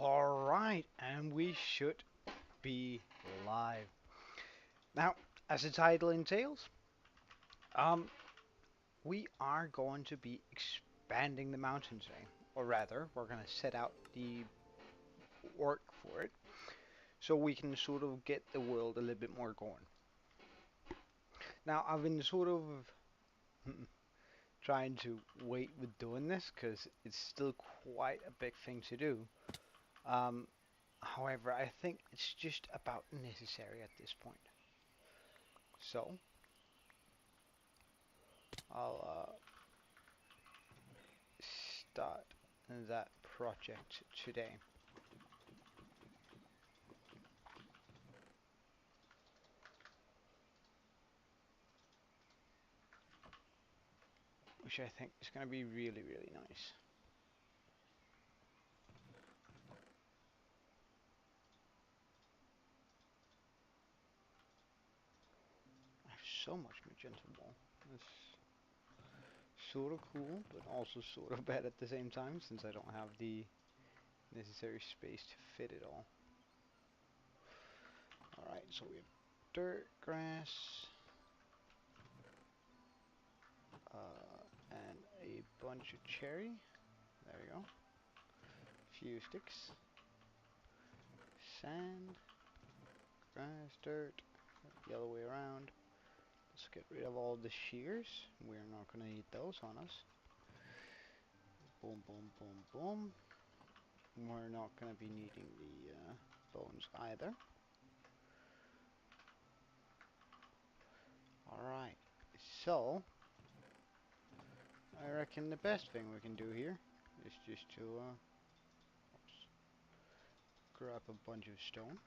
Alright, and we should be live. Now, as the title entails, um, we are going to be expanding the mountain today. Or rather, we're going to set out the work for it so we can sort of get the world a little bit more going. Now, I've been sort of trying to wait with doing this because it's still quite a big thing to do. Um, However, I think it's just about necessary at this point. So, I'll start that project today. Which I think is going to be really, really nice. I have so much magenta wall. It's sort of cool, but also sort of bad at the same time, since I don't have the necessary space to fit it all. Alright, so we have dirt, grass, and a bunch of cherry. There we go. Few sticks. Sand, grass, dirt, the other way around. Let's get rid of all the shears. We're not going to need those on us. Boom, boom, boom, boom. We're not going to be needing the bones either. Alright, so I reckon the best thing we can do here is just to grab a bunch of stone.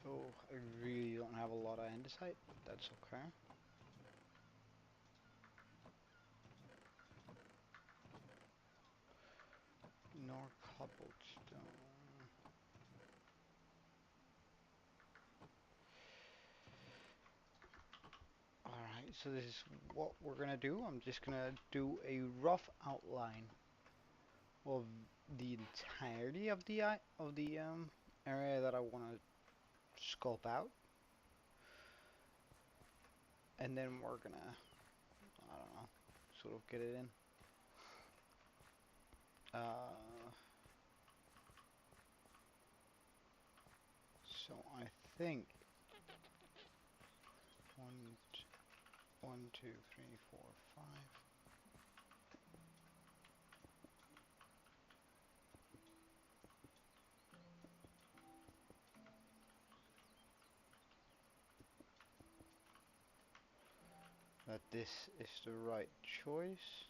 Oh, I really don't have a lot of andesite, but that's okay. Nor cobblestone. Alright, so this is what we're gonna do. I'm just gonna do a rough outline of the entirety of the area that I want to scope out, and then we're gonna, I don't know, sort of get it in. So I think one, two, three, four, five. That this is the right choice.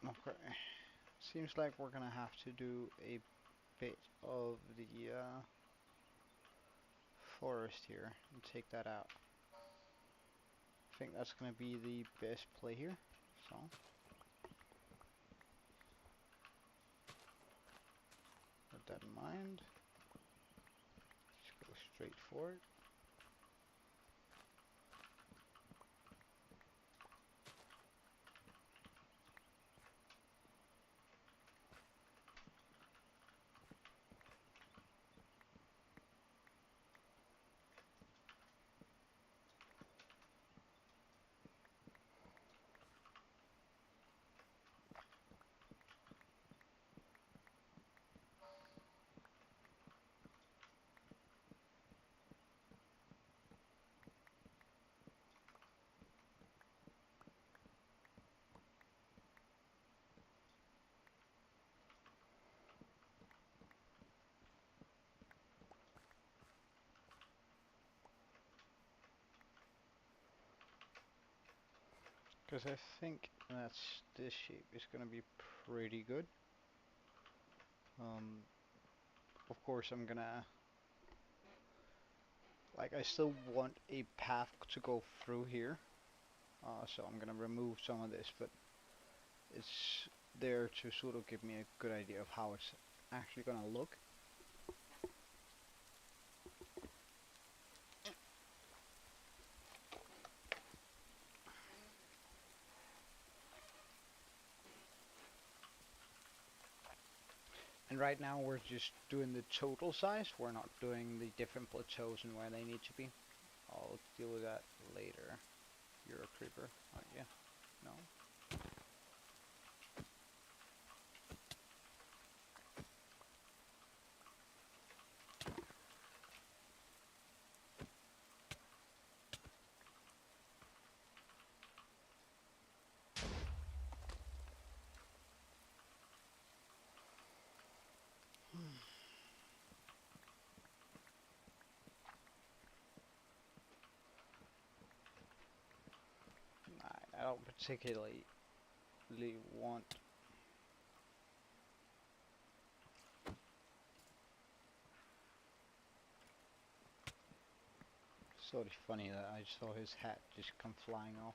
Okay, Seems like we're gonna have to do a bit of the forest here and take that out. I think that's gonna be the best play here. So with that in mind, just go straight for it. Because I think this shape is gonna be pretty good. Of course I'm gonna, like, I still want a path to go through here. So I'm gonna remove some of this, but it's there to sort of give me a good idea of how it's actually gonna look. And right now we're just doing the total size. We're not doing the different plateaus and where they need to be. I'll deal with that later. You're a creeper, aren't you? No? I don't particularly want. Sort of funny that I saw his hat just come flying off.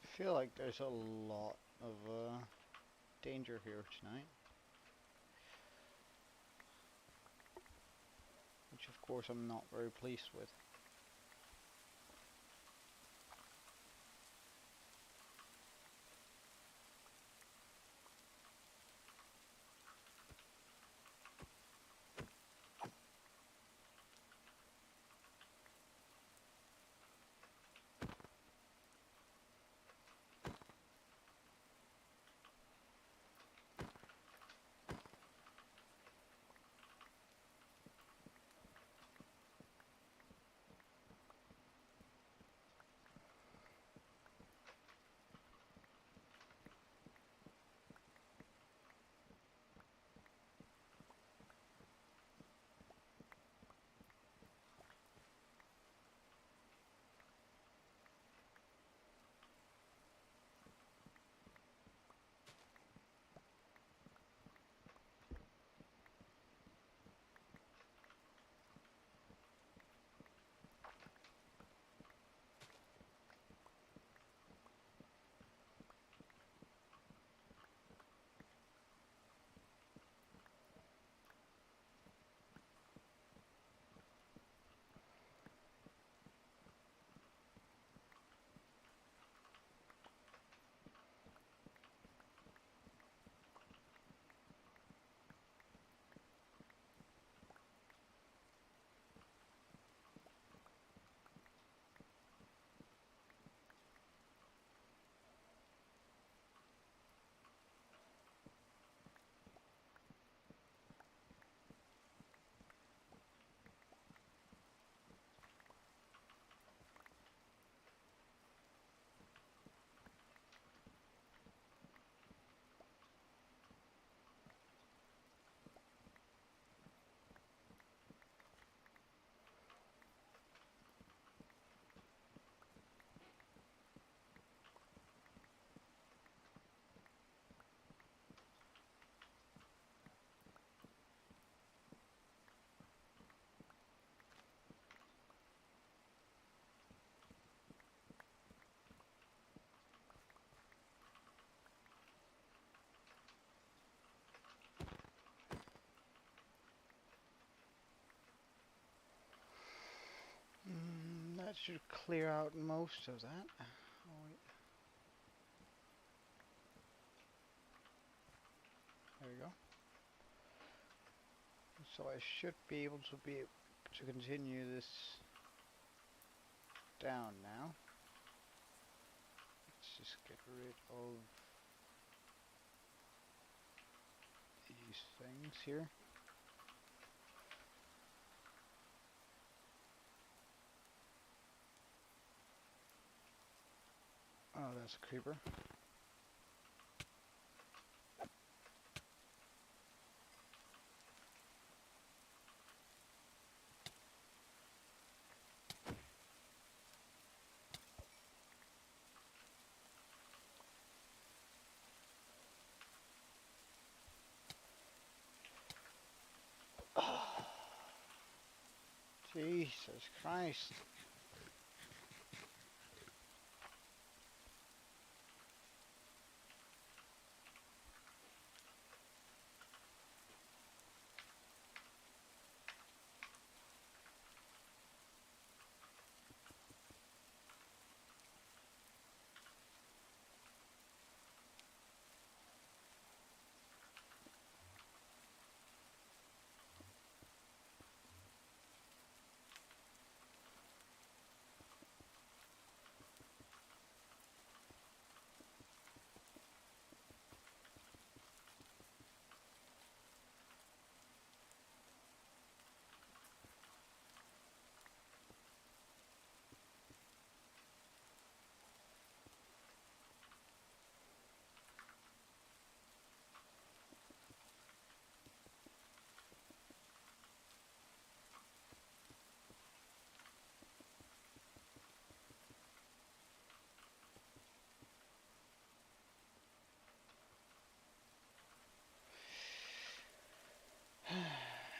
I feel like there's a lot of danger here tonight. Which of course I'm not very pleased with. should clear out most of that. Oh, wait. There we go. So I should be able to continue this down now. Let's just get rid of these things here. Oh, that's a creeper. Jesus Christ.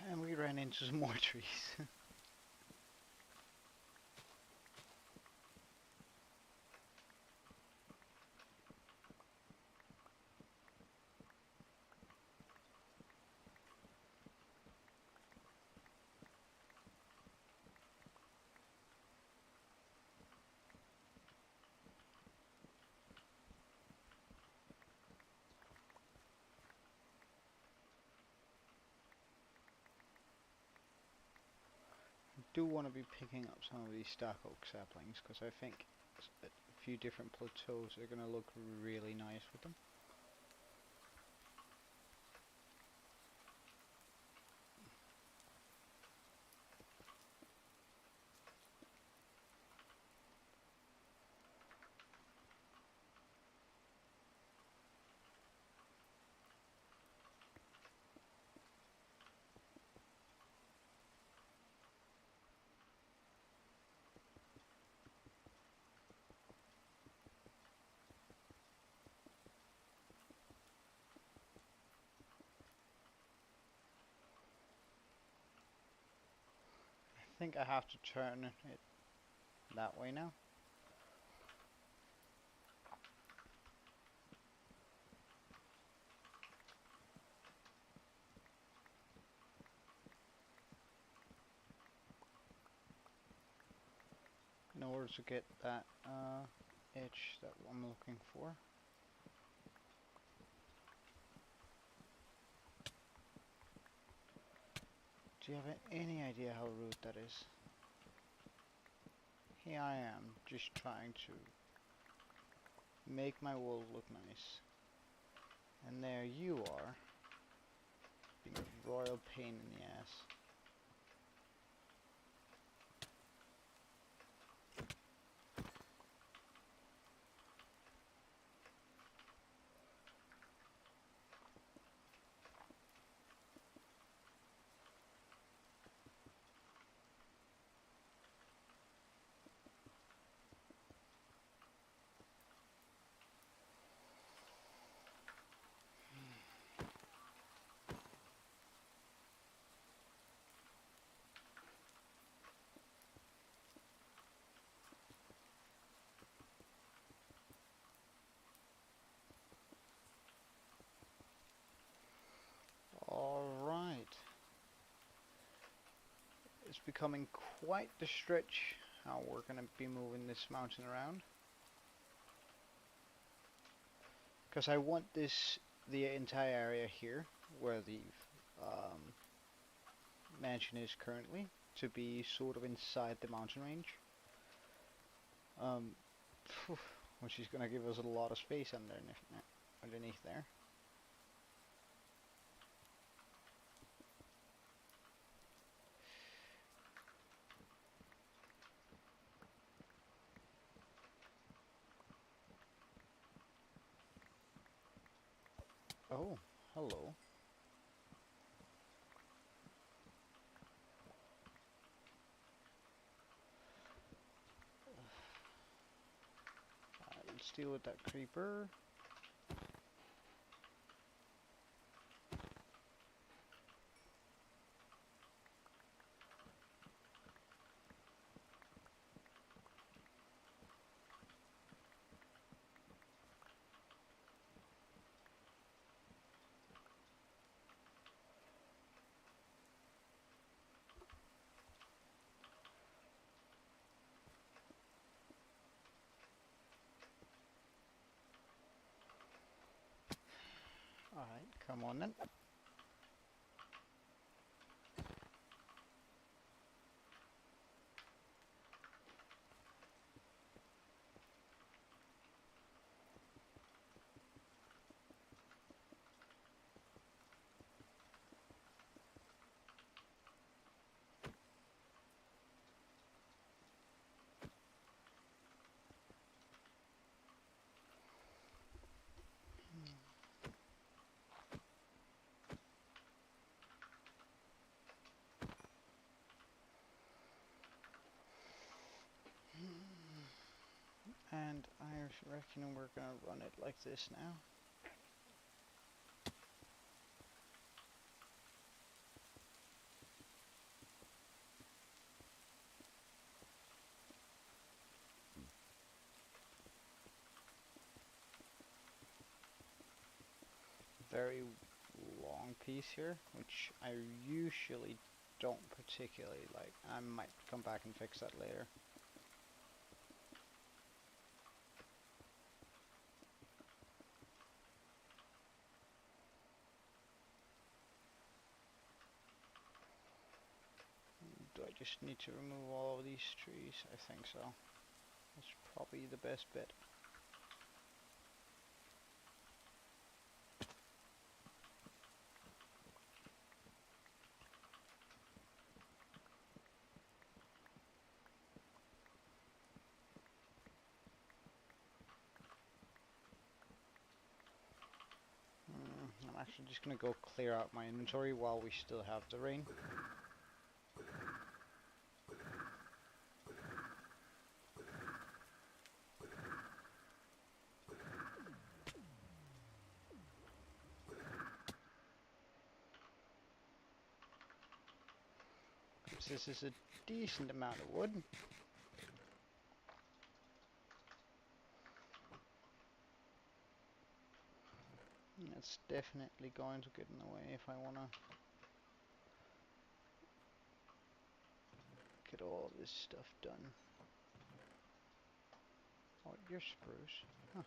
And we ran into some more trees. Do want to be picking up some of these stark oak saplings because I think a few different plateaus are going to look really nice with them. I think I have to turn it that way now. In order to get that edge that I'm looking for. Do you have any idea how rude that is? Here I am, just trying to make my wool look nice. And there you are, being a royal pain in the ass. Alright. It's becoming quite the stretch how we're going to be moving this mountain around. Because I want the entire area here, where the mansion is currently, to be sort of inside the mountain range. Which is going to give us a lot of space underneath there. Oh, hello. Let's deal with that creeper. Alright, come on then. And I reckon we're gonna run it like this now. Very long piece here, which I usually don't particularly like. I might come back and fix that later. Do I just need to remove all of these trees? I think so. That's probably the best bet. I'm actually just gonna go clear out my inventory while we still have the rain. This is a decent amount of wood. That's definitely going to get in the way if I want to get all of this stuff done. Oh, you're spruce. Huh.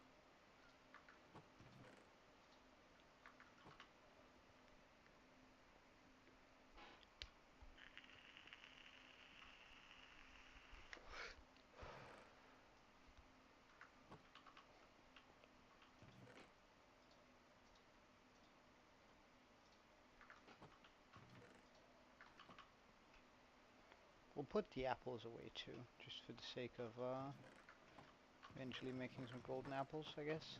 We'll put the apples away too, just for the sake of eventually making some golden apples, I guess.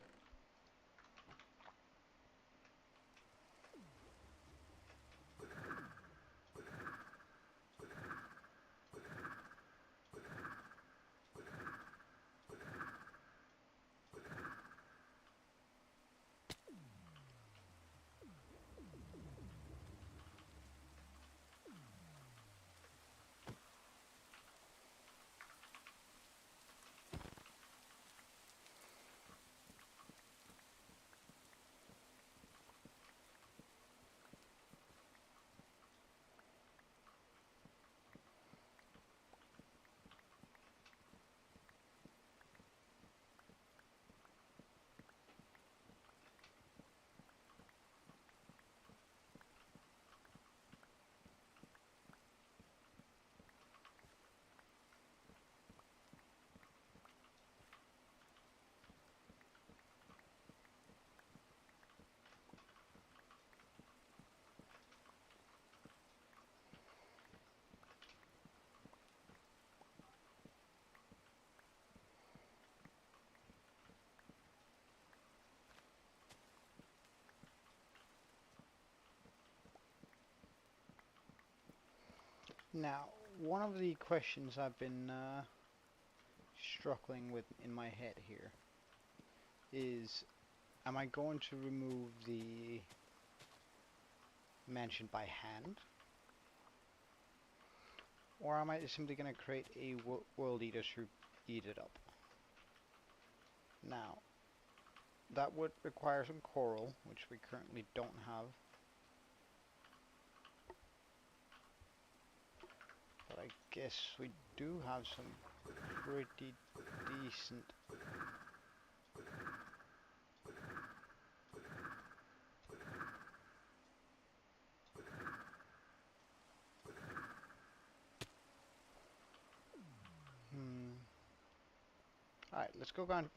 Now, one of the questions I've been struggling with in my head here is, am I going to remove the mansion by hand, or am I simply going to create a world eater to eat it up? Now, that would require some coral, which we currently don't have. But I guess we do have some pretty decent. Alright, let's go and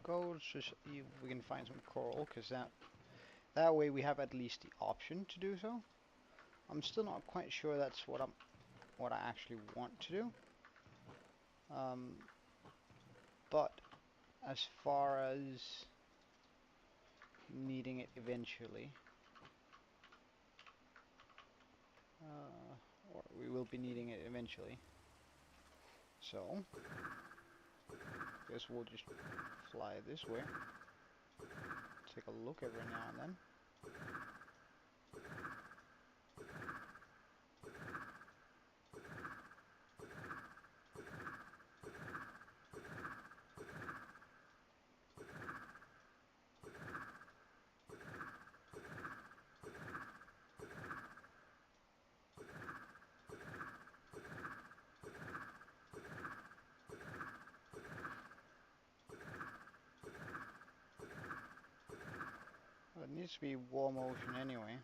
go to see if we can find some coral, because that way we have at least the option to do so. I'm still not quite sure that's what I actually want to do. But as far as needing it eventually, or we will be needing it eventually. So, guess we'll just fly this way. Take a look every now and then. Well, it needs to be warm ocean anyway.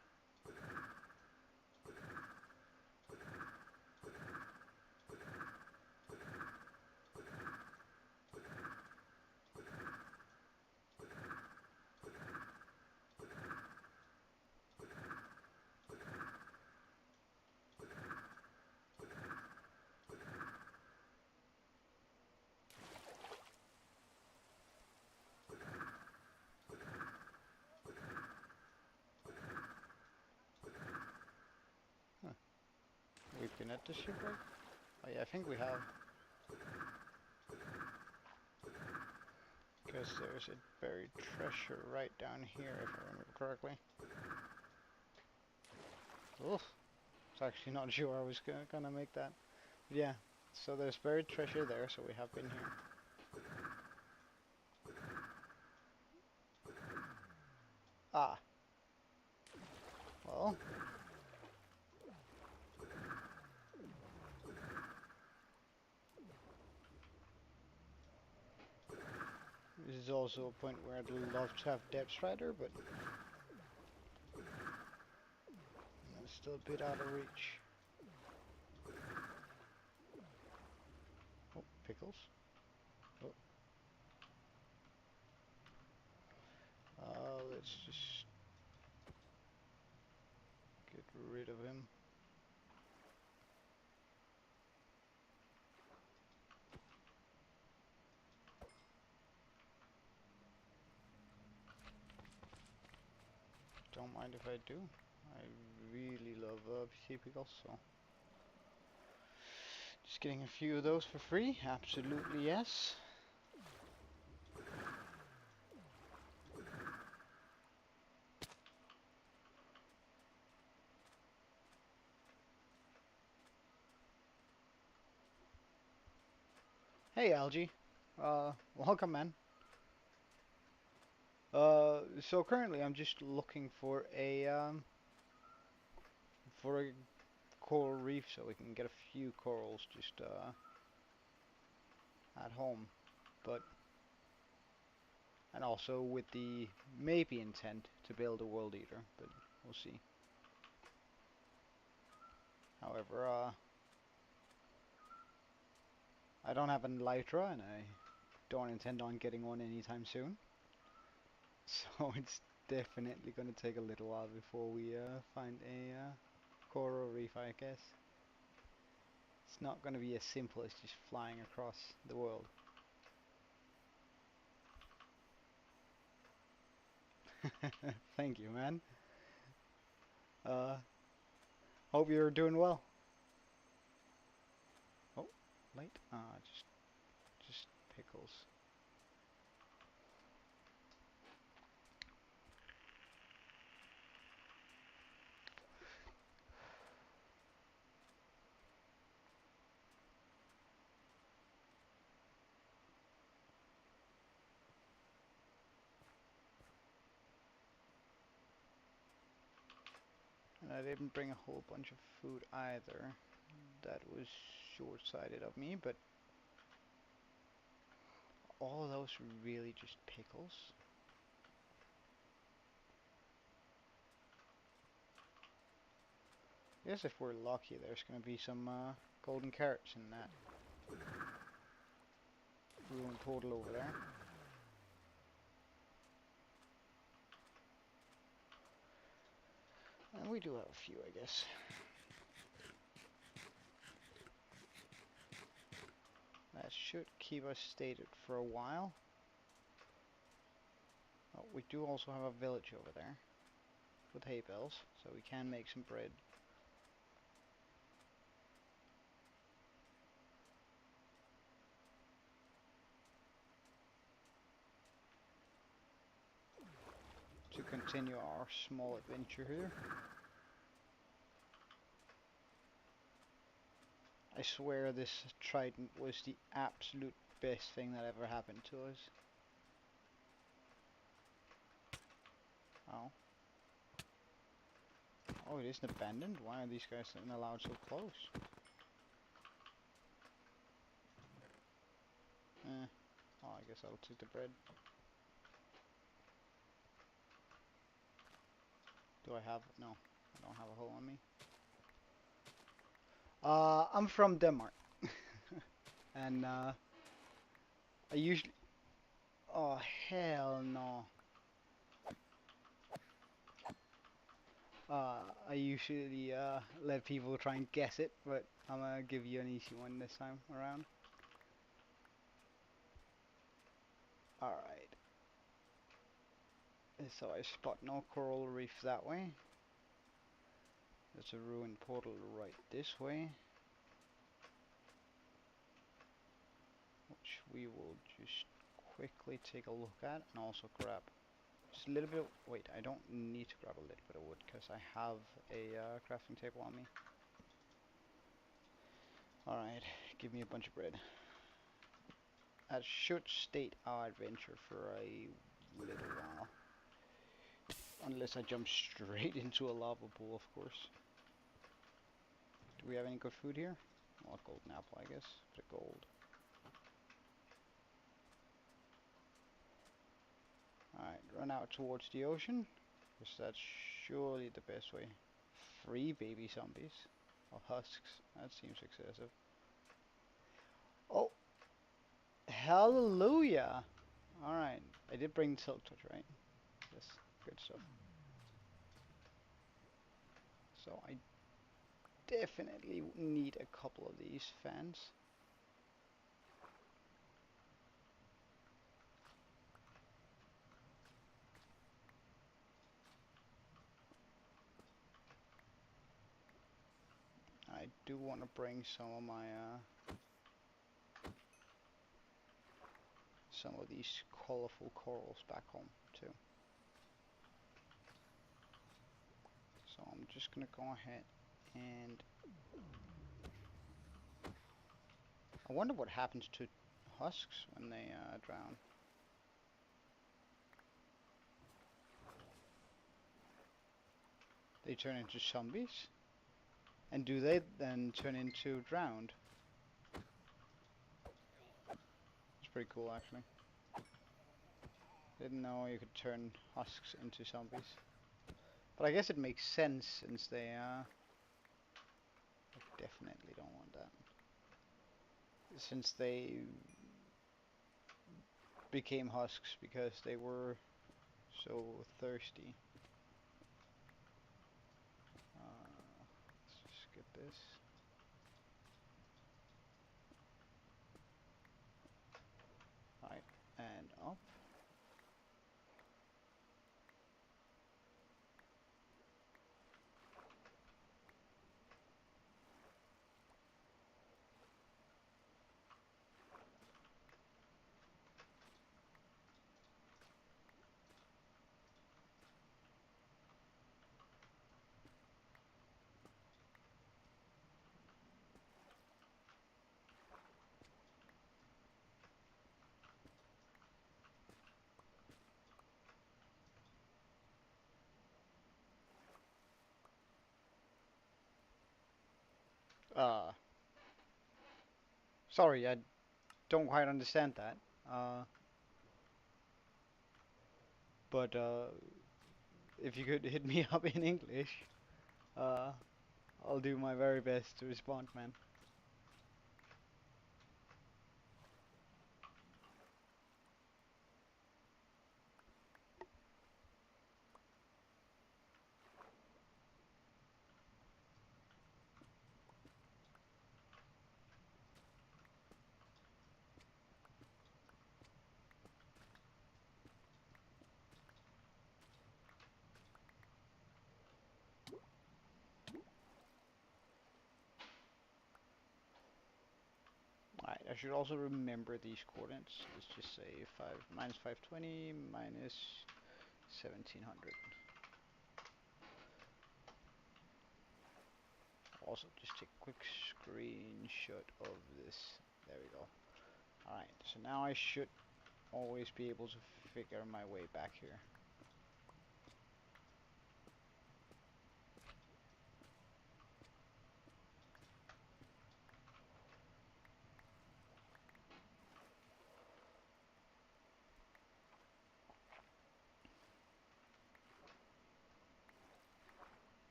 Huh. We've been at the shipwreck? Oh yeah, I think we have. Because there's a buried treasure right down here, if I remember correctly. Oof. I was actually not sure I was gonna make that. But yeah, so there's buried treasure there, so we have been here. Ah. Well. This is also a point where I'd love to have Depth Strider, but it's still a bit out of reach. Oh, pickles. Oh. Let's just get rid of him. Don't mind if I do. I really love sea pickles, so just getting a few of those for free. Absolutely yes. Hey Algae, welcome man. So currently I'm just looking for a coral reef so we can get a few corals just at home, but and also with the maybe intent to build a world eater, but we'll see. However, I don't have an elytra and I don't intend on getting one anytime soon. So it's definitely going to take a little while before we find a coral reef, I guess. It's not going to be as simple as just flying across the world. Thank you, man. Uh, Hope you're doing well. Wait, just pickles. And I didn't bring a whole bunch of food either. That was short-sighted of me, but all of those really just pickles. I guess if we're lucky, there's gonna be some golden carrots in that ruined portal over there. And we do have a few, I guess. That should keep us stated for a while. Oh, we do also have a village over there with hay bales, so we can make some bread. To continue our small adventure here. I swear this trident was the absolute best thing that ever happened to us. Oh. Oh, it isn't abandoned? Why are these guys not allowed so close? Oh, I guess I'll take the bread. Do I have... No, I don't have a hole on me. I'm from Denmark. And, I usually... Oh, hell no. I usually, let people try and guess it, but I'm gonna give you an easy one this time around. Alright. So I spot no coral reef that way. There's a ruined portal right this way, which we will just quickly take a look at and also grab just a little bit of, wait, I don't need to grab a little bit of wood because I have a crafting table on me. Alright, give me a bunch of bread. That should state our adventure for a little while. Unless I jump straight into a lava pool, of course. Do we have any good food here? Well, a golden apple, I guess. Bit of gold. Alright, run out towards the ocean, because that's surely the best way. 3 baby zombies. Or husks. That seems excessive. Oh! Hallelujah! Alright, I did bring silk touch, right? Yes, good stuff. So I definitely need a couple of these fans. I do want to bring some of my some of these colorful corals back home too. So I'm just gonna go ahead and I wonder what happens to husks when they drown. They turn into zombies? And do they then turn into drowned? It's pretty cool actually. Didn't know you could turn husks into zombies. But I guess it makes sense since they I definitely don't want that. Since they became husks because they were so thirsty. Let's just get this. Right, and up. Uh, Sorry, I don't quite understand that. But if you could hit me up in English, uh, I'll do my very best to respond, man. Alright, I should also remember these coordinates. Let's just say 520 minus 1700. Also, just take a quick screenshot of this. There we go. Alright, so now I should always be able to figure my way back here.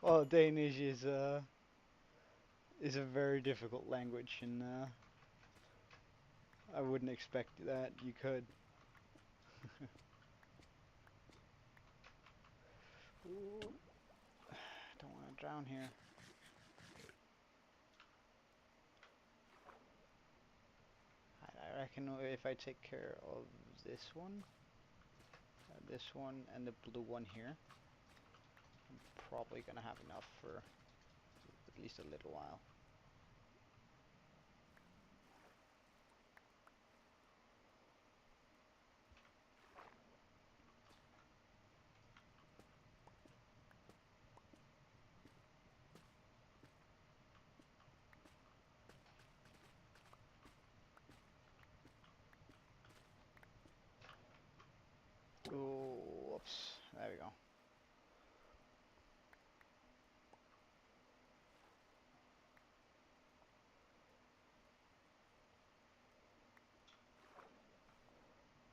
Well, Danish is a very difficult language, and I wouldn't expect that you could. Ooh, don't want to drown here. I reckon if I take care of this one, and the blue one here, I'm probably gonna have enough for at least a little while. Oh, whoops. There we go.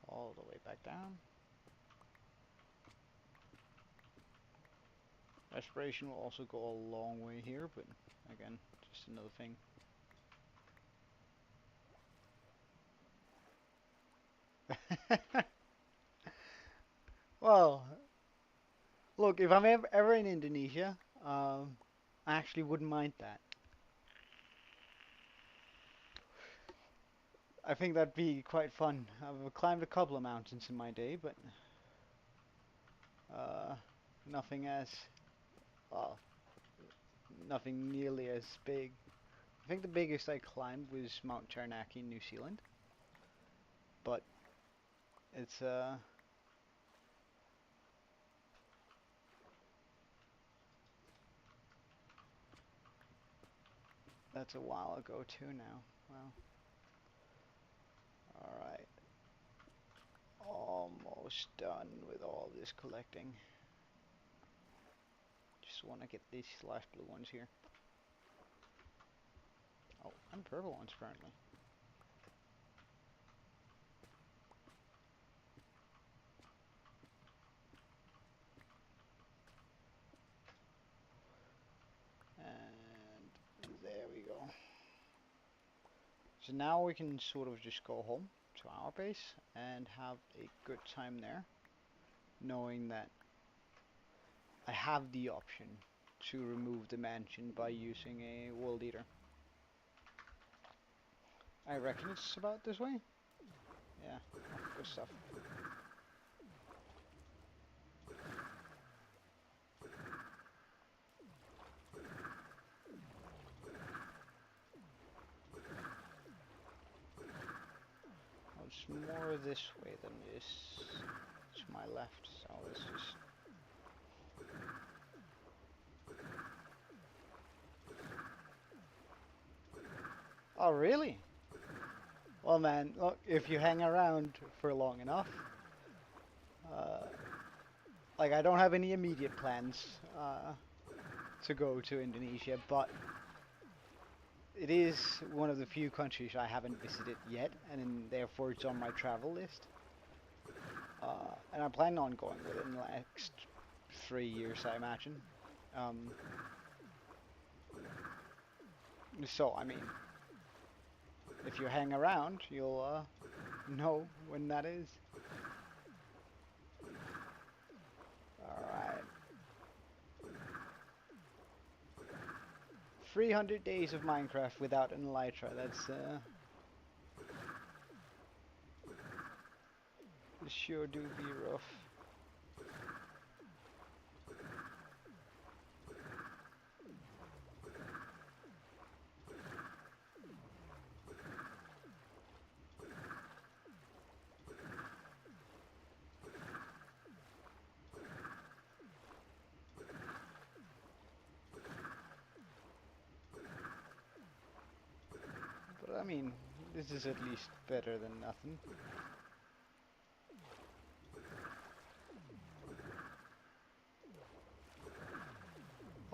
All the way back down. Respiration will also go a long way here, but again, just another thing. Well, look, if I'm ever in Indonesia, I actually wouldn't mind that. I think that'd be quite fun. I've climbed a couple of mountains in my day, but uh, nothing as, well, nothing nearly as big. I think the biggest I climbed was Mount Taranaki in New Zealand, but it's that's a while ago too now. Wow. All right. Almost done with all this collecting. Just want to get these last blue ones here. Oh, and purple ones apparently. And there we go. So now we can sort of just go home to our base and have a good time there, knowing that I have the option to remove the mansion by using a world eater. I reckon it's about this way. Yeah, good stuff. Well, it's more this way than this. It's my left, so let's just... Oh, really? Well, man, look, if you hang around for long enough, uh, like I don't have any immediate plans to go to Indonesia, but it is one of the few countries I haven't visited yet, and therefore it's on my travel list. And I plan on going within the next 3 years, I imagine. Um, so, I mean, if you hang around, you'll know when that is. Alright. 300 days of Minecraft without an elytra. That's sure do be rough. But I mean, this is at least better than nothing.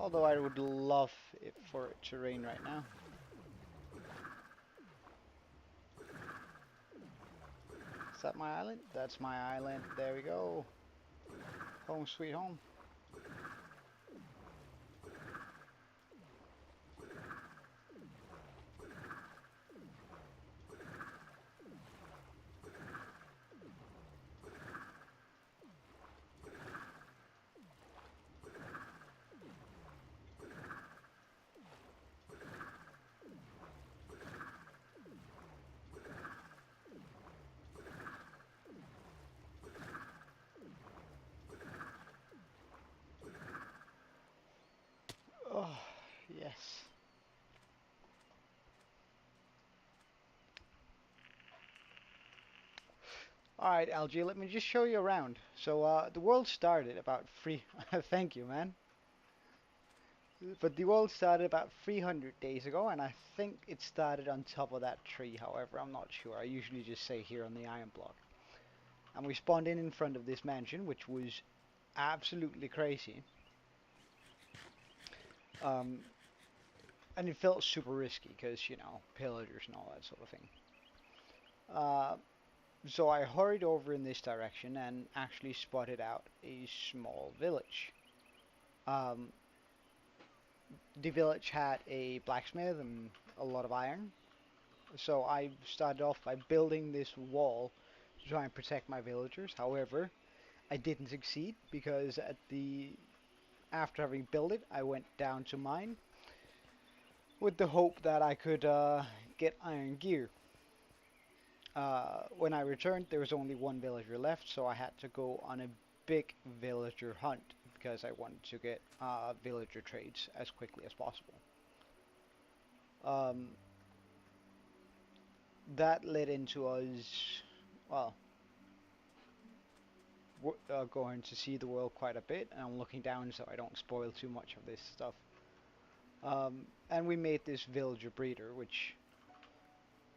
Although I would love it for it to rain right now. Is that my island? That's my island. There we go. Home sweet home. Oh, yes. Alright, Algae, let me just show you around. So, the world started about three... Thank you, man. But the world started about 300 days ago, and I think it started on top of that tree, however, I'm not sure. I usually just say here on the iron block. And we spawned in front of this mansion, which was absolutely crazy. Um, and it felt super risky, because, you know, pillagers and all that sort of thing. So I hurried over in this direction and actually spotted out a small village. Um, the village had a blacksmith and a lot of iron. So I started off by building this wall to try and protect my villagers. However, I didn't succeed because after having built it, I went down to mine with the hope that I could get iron gear. When I returned, there was only one villager left, so I had to go on a big villager hunt because I wanted to get villager trades as quickly as possible. Um, that led into us, well, going to see the world quite a bit, and I'm looking down so I don't spoil too much of this stuff. And we made this villager breeder, which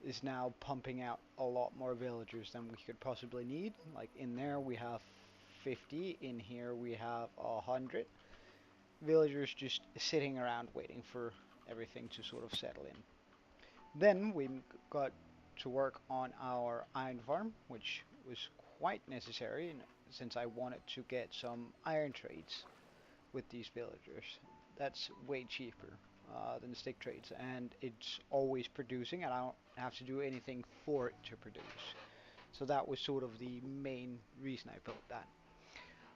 is now pumping out a lot more villagers than we could possibly need. Like in there we have 50, in here we have 100 villagers just sitting around waiting for everything to sort of settle in. Then we got to work on our iron farm, which was quite necessary since I wanted to get some iron trades with these villagers. That's way cheaper than the stick trades, and it's always producing, and I don't have to do anything for it to produce. So that was sort of the main reason I built that.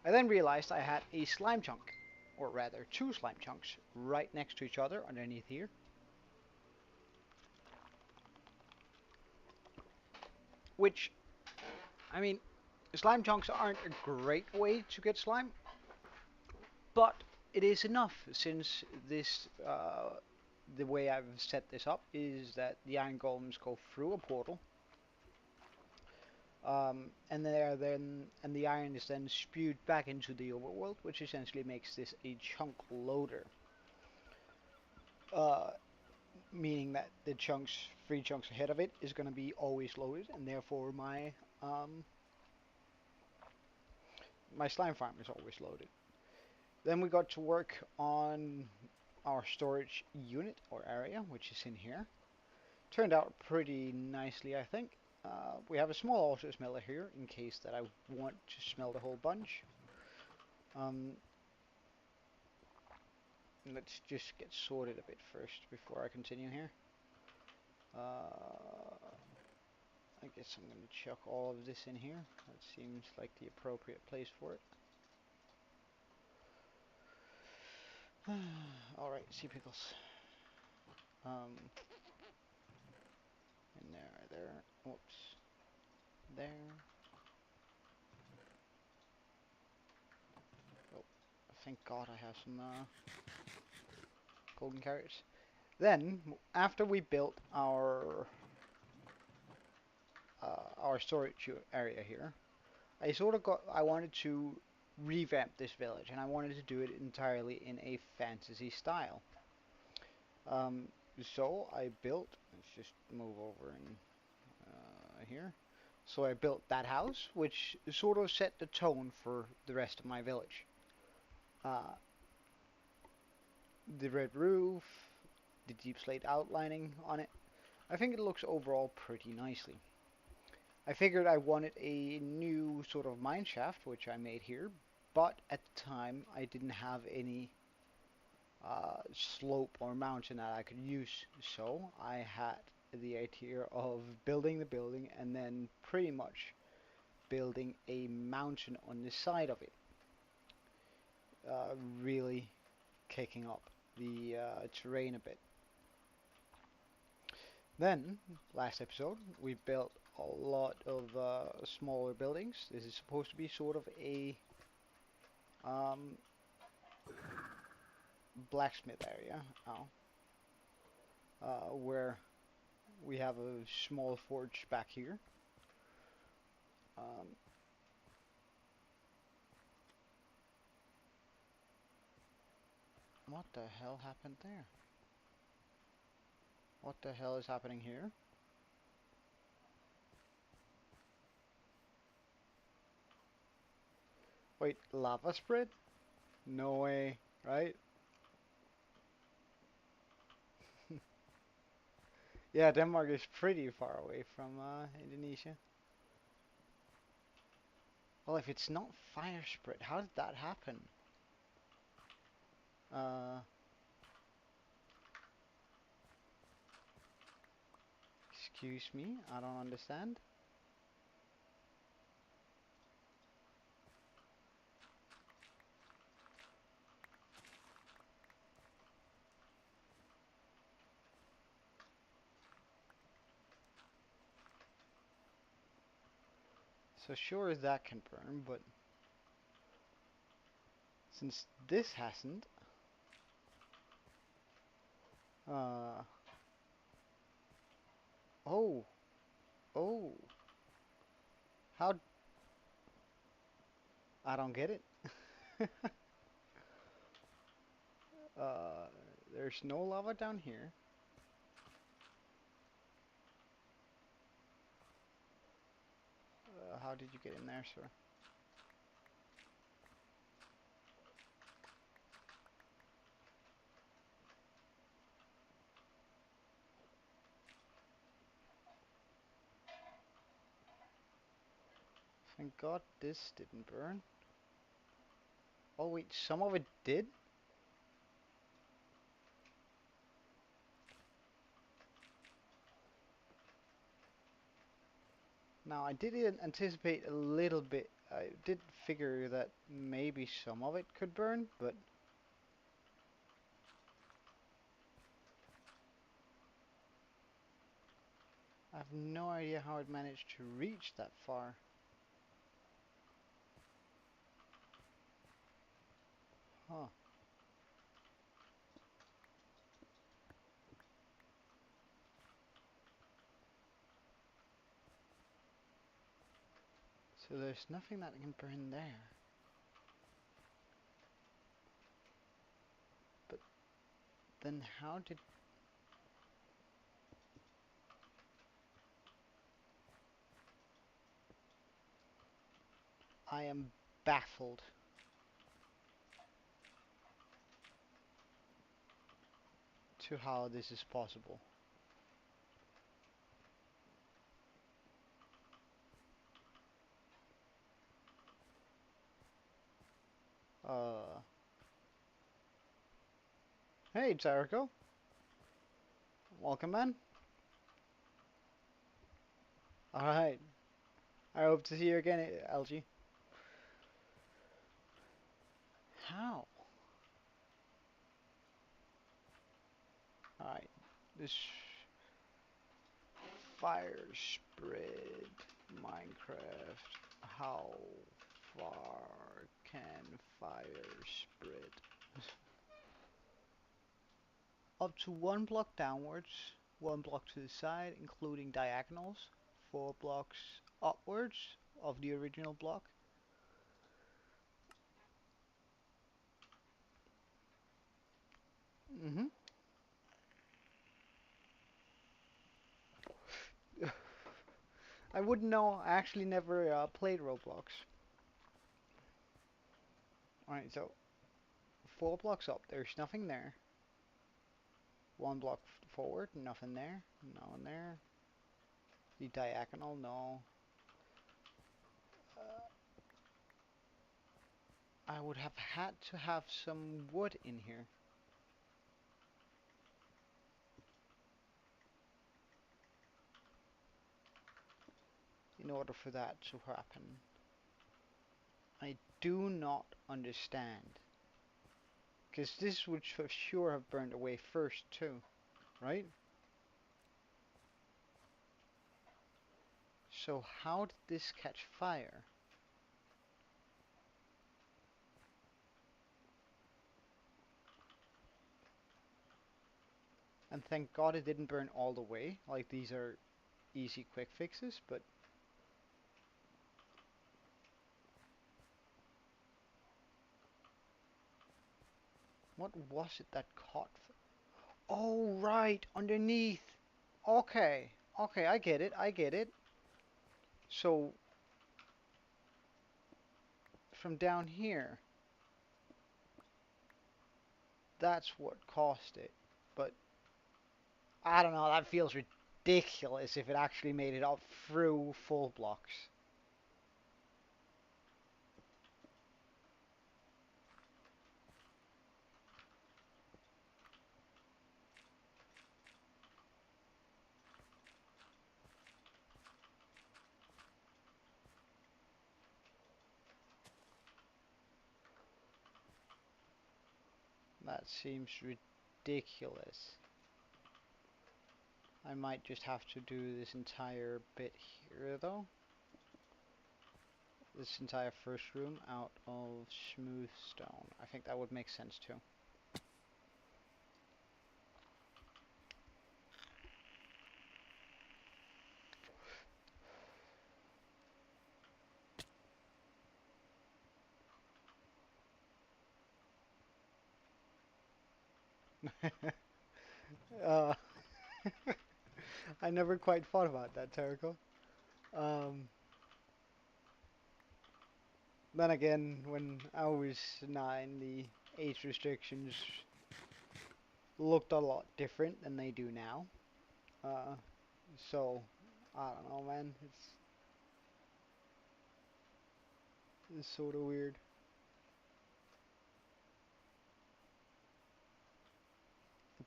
I then realized I had a slime chunk, or rather two slime chunks, right next to each other underneath here. Which, I mean, slime chunks aren't a great way to get slime, but it is enough since the way I've set this up is that the iron golems go through a portal, And the iron is then spewed back into the overworld, which essentially makes this a chunk loader. Uh, Meaning that the chunks, 3 chunks ahead of it, is going to be always loaded, and therefore um, my slime farm is always loaded. Then we got to work on our storage unit or area, which is in here. Turned out pretty nicely, I think. We have a small auto smelter here in case that I want to smelt a whole bunch. Um, let's just get sorted a bit first before I continue here. I guess I'm going to chuck all of this in here. That seems like the appropriate place for it. Alright, sea pickles. In there. Whoops. There. Oh, thank God I have some golden carrots. Then, after we built our storage area here, I wanted to revamp this village, and I wanted to do it entirely in a fantasy style. Um, so I built, let's just move over in here. So I built that house, which sort of set the tone for the rest of my village. Uh, the red roof, the deep slate outlining on it. I think it looks overall pretty nicely. I figured I wanted a new sort of mine shaft, which I made here, but at the time I didn't have any slope or mountain that I could use, so I had the idea of building the building and then pretty much building a mountain on the side of it, really kicking up the terrain a bit. Then, last episode, we built a lot of smaller buildings. This is supposed to be sort of a um, blacksmith area now, where we have a small forge back here. Um, what the hell happened there? What the hell is happening here? Wait, lava spread? No way, right? Yeah, Denmark is pretty far away from Indonesia. Well, if it's not fire spread, how did that happen? Uh, Excuse me, I don't understand. So sure as that can burn, but since this hasn't, uh, oh, oh, how, I don't get it. uh, there's no lava down here. How did you get in there, sir? Thank God this didn't burn. Oh wait, some of it did? Now I did anticipate a little bit. I did figure that maybe some of it could burn, but I have no idea how it managed to reach that far. Huh. So there's nothing that can burn there. But then how did... I am baffled. To how this is possible. Hey, Jericho. Welcome, man. Alright. I hope to see you again, LG. How? Alright. This fire spread Minecraft. How far can fire spread? Up to 1 block downwards, 1 block to the side, including diagonals, 4 blocks upwards of the original block. Mm-hmm. I wouldn't know. I actually never played Roblox. Alright, so 4 blocks up, there's nothing there. 1 block forward, nothing there. Nothing there. The diagonal, no. I would have had to have some wood in here. In order for that to happen. I do not understand. Because this would for sure have burned away first too, right? So how did this catch fire? And thank God it didn't burn all the way. Like, these are easy quick fixes, but... What was it that caught? Oh, right, underneath. Okay, okay, I get it, I get it. So, from down here, that's what caused it. But, I don't know, that feels ridiculous if it actually made it up through full blocks. That seems ridiculous. I might just have to do this entire bit here, though. This entire first room out of smooth stone. I think that would make sense, too. uh, I never quite thought about that, Terrico. Um, then again, when I was 9, the age restrictions looked a lot different than they do now. Uh, so, I don't know, man. It's sort of weird.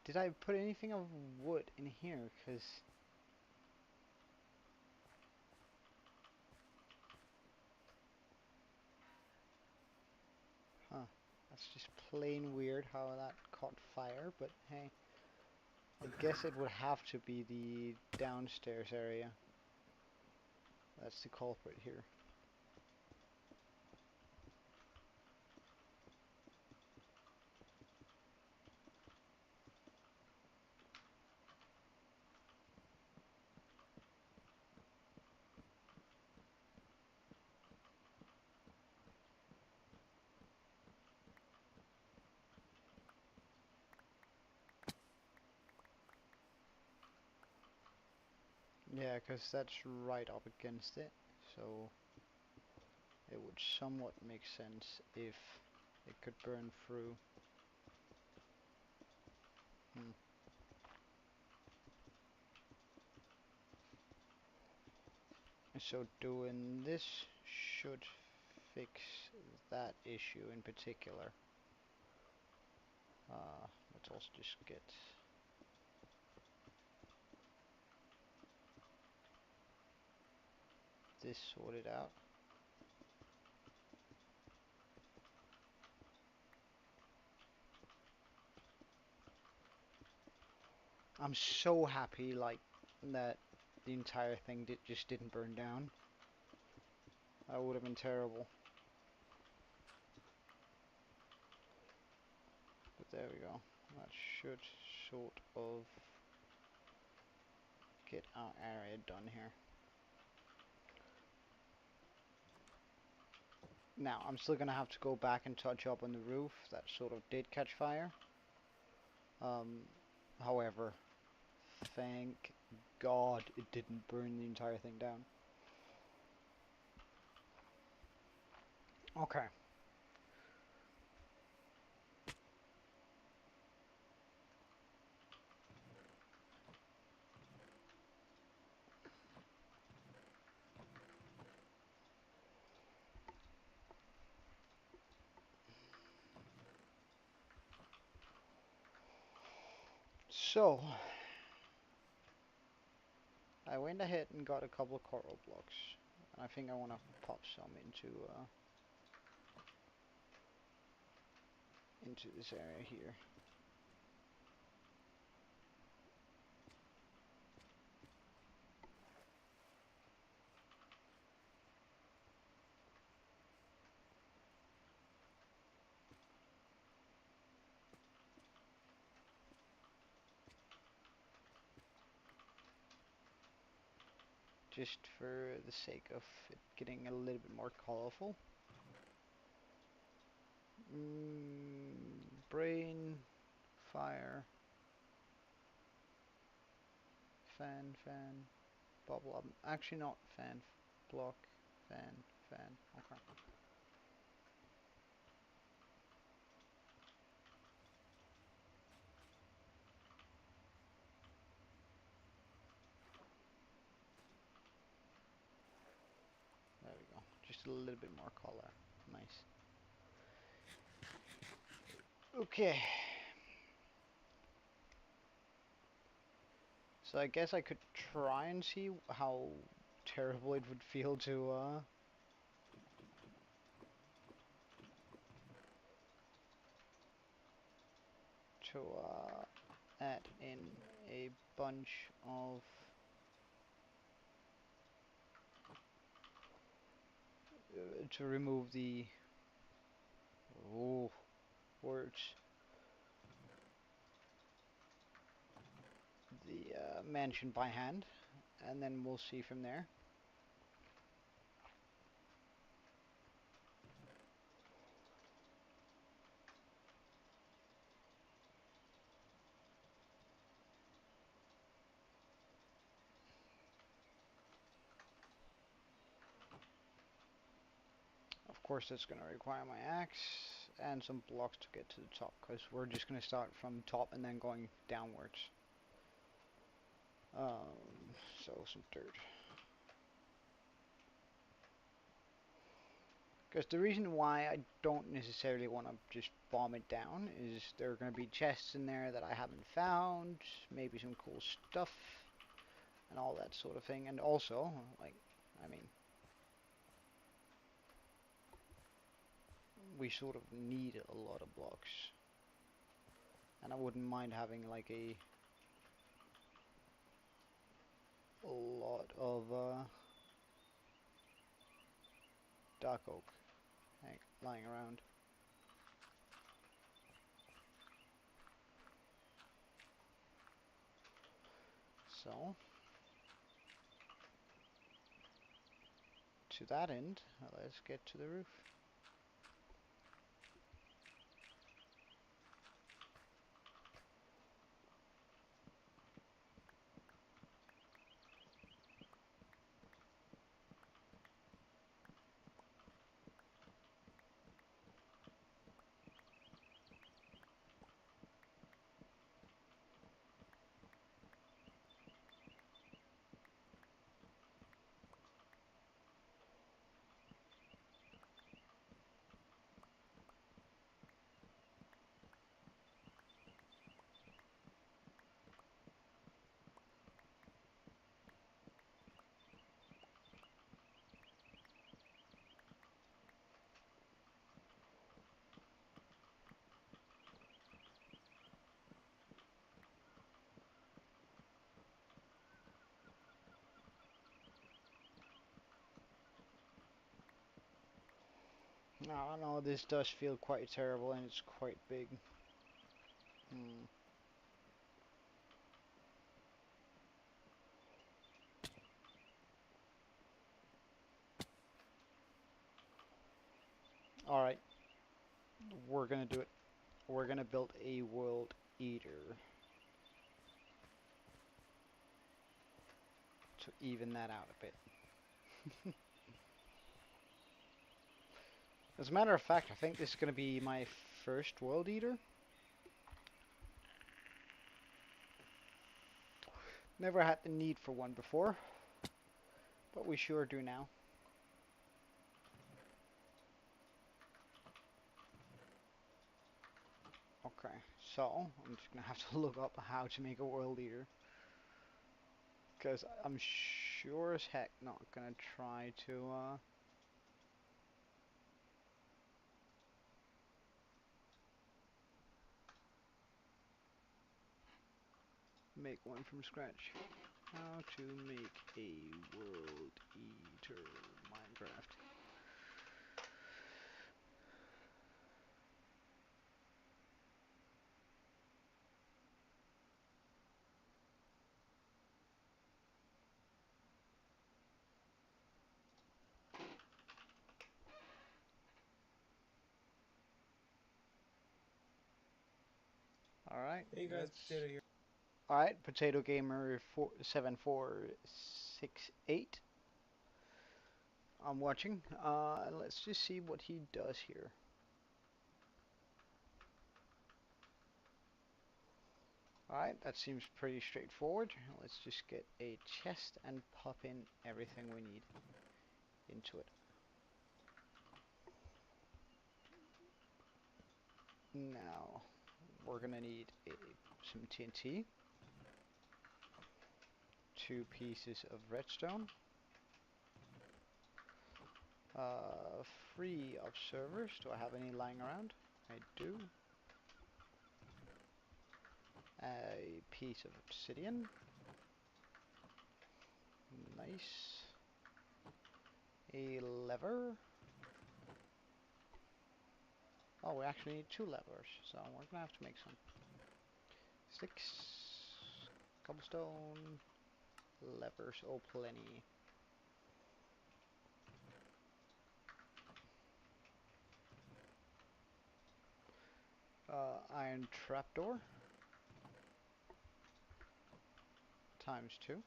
Did I put anything of wood in here? Because... Huh. That's just plain weird how that caught fire, but hey. I guess it would have to be the downstairs area. That's the culprit here. Yeah, because that's right up against it, so it would somewhat make sense if it could burn through. Hmm. So doing this should fix that issue in particular. Let's also just get this sorted out. I'm so happy like that the entire thing just didn't burn down. That would have been terrible. But there we go. That should sort of get our area done here. Now, I'm still gonna have to go back and touch up on the roof that sort of did catch fire. Um, However, thank God it didn't burn the entire thing down. Okay. So, I went ahead and got a couple of coral blocks. I think I want to pop some into this area here. Just for the sake of it getting a little bit more colorful. Brain, fire, fan, bubble up. Actually not fan, block, fan. Okay. There we go. Just a little bit more color. Nice. Okay. So I guess I could try and see how terrible it would feel to add in a bunch of to remove the oh words the mansion by hand, and then we'll see from there. Of course, that's going to require my axe and some blocks to get to the top, because we're just going to start from top and then going downwards. So some dirt. Because the reason why I don't necessarily want to just bomb it down is there are going to be chests in there that I haven't found, maybe some cool stuff, and all that sort of thing. And also, like, I mean, we sort of need a lot of blocks. And I wouldn't mind having like a lot of dark oak lying around. So, to that end, let's get to the roof. I don't know, this does feel quite terrible and it's quite big. Hmm. Alright, we're gonna do it. We're gonna build a world eater to even that out a bit. As a matter of fact, I think this is gonna be my first world eater. Never had the need for one before, but we sure do now. Okay, so I'm just gonna have to look up how to make a world eater, because I'm sure as heck not gonna try to make one from scratch. How to make a world eater Minecraft. Alright, Hey guys, Potato here. Alright, Potato Gamer 7468. I'm watching. Let's just see what he does here. Alright, that seems pretty straightforward. Let's just get a chest and pop in everything we need into it. Now, we're gonna need some TNT, 2 pieces of redstone, 3 observers. Do I have any lying around? I do. A piece of obsidian. Nice. A lever. Oh, we actually need 2 levers, so we're gonna have to make some. Sticks, cobblestone, levers, oh plenty. Iron trapdoor, ×2.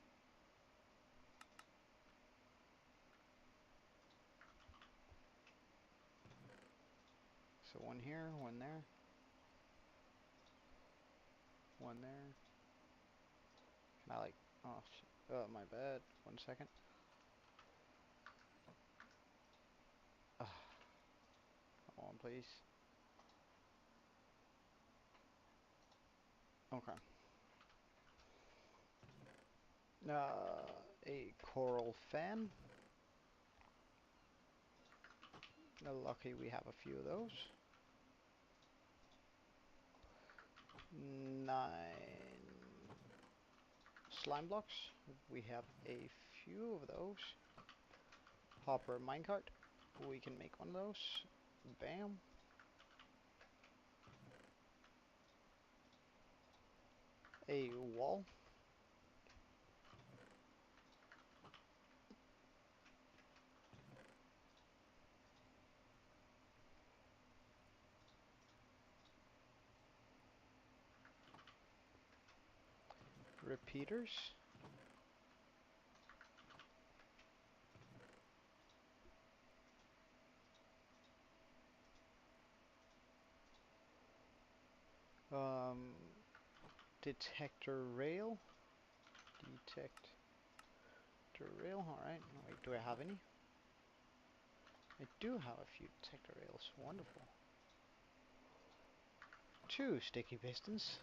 So 1 here, 1 there, 1 there. Can I like, oh, my bad, 1 second. Ugh. Come on, please. Okay. A coral fan. Lucky we have a few of those. 9 slime blocks. We have a few of those. Hopper minecart. We can make one of those. Bam. A wall. Repeaters. Um, detector rail. Detector rail. Alright. Wait, do I have any? I do have a few detector rails. Wonderful. 2 sticky pistons.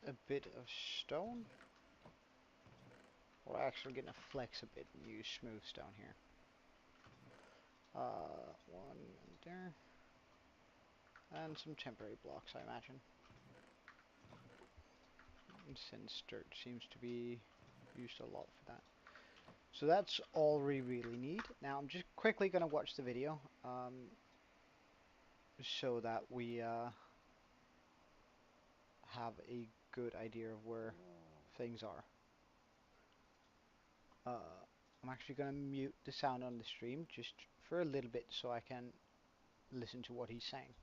A bit of stone. We're actually gonna flex a bit and use smooth stone here. 1 there. And some temporary blocks, I imagine. Since dirt seems to be used a lot for that. So that's all we really need. Now I'm just quickly going to watch the video so that we have a good idea of where things are. I'm actually going to mute the sound on the stream just for a little bit so I can listen to what he's saying.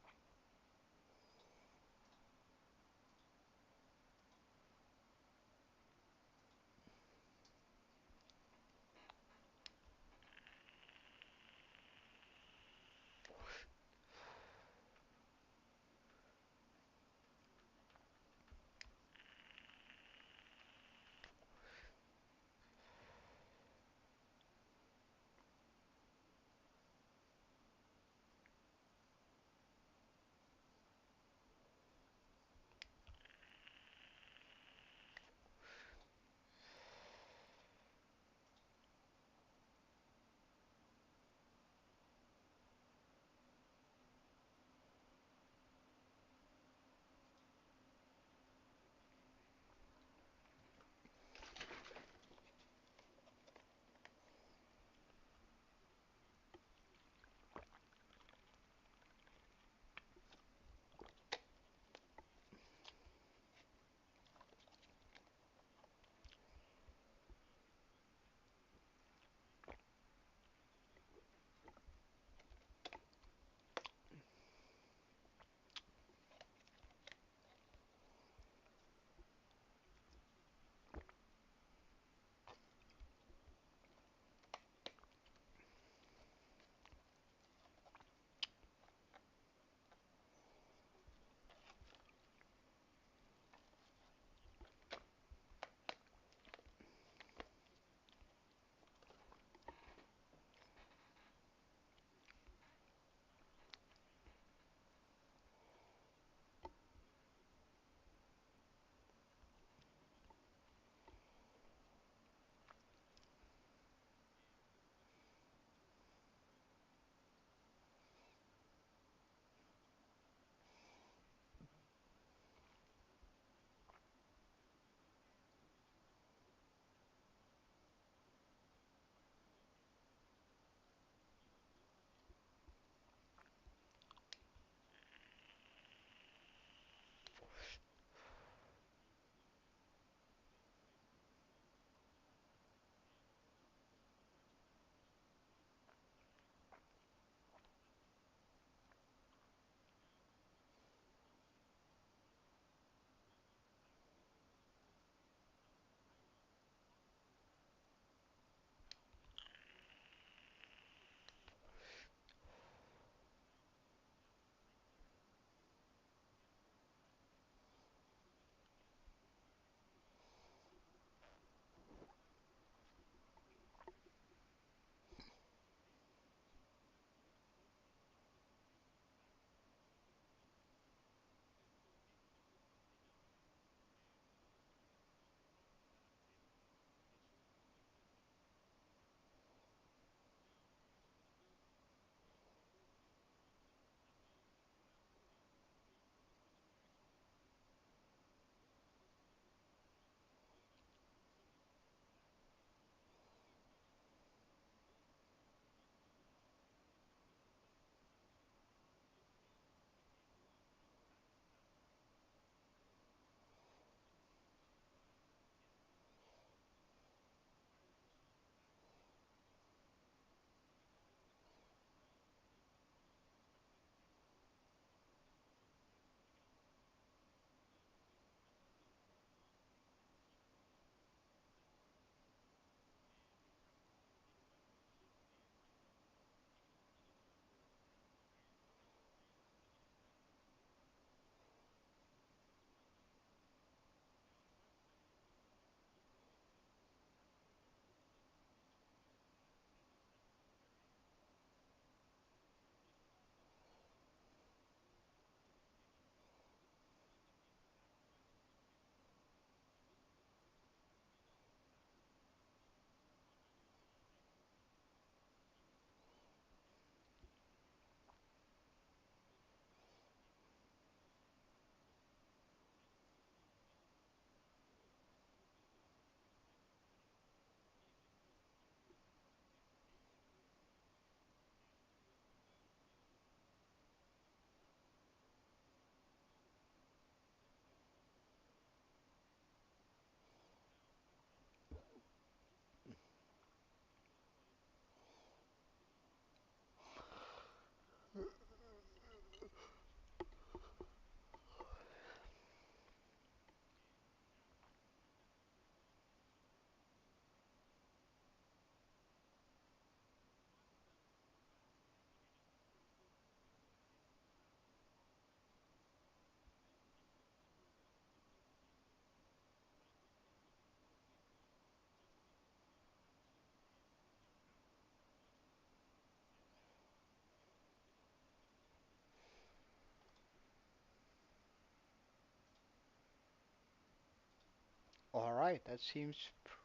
Alright, that seems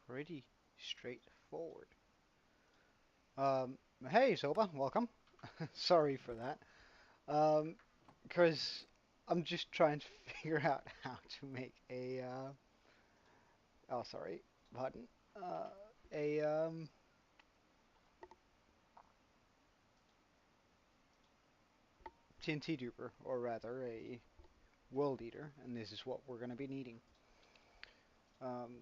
pretty straightforward. Hey Soba, welcome. Sorry for that. Because I'm just trying to figure out how to make a, oh sorry, pardon, a, TNT duper, or rather a world eater, and this is what we're going to be needing. Um,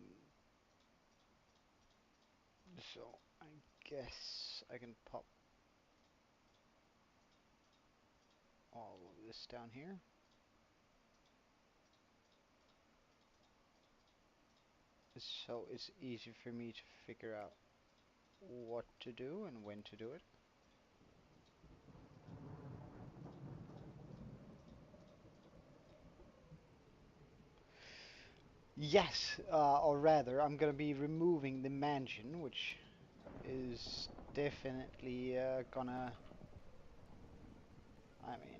so I guess I can pop all of this down here. So it's easy for me to figure out what to do and when to do it. Yes, or rather, I'm gonna be removing the mansion, which is definitely gonna, I mean,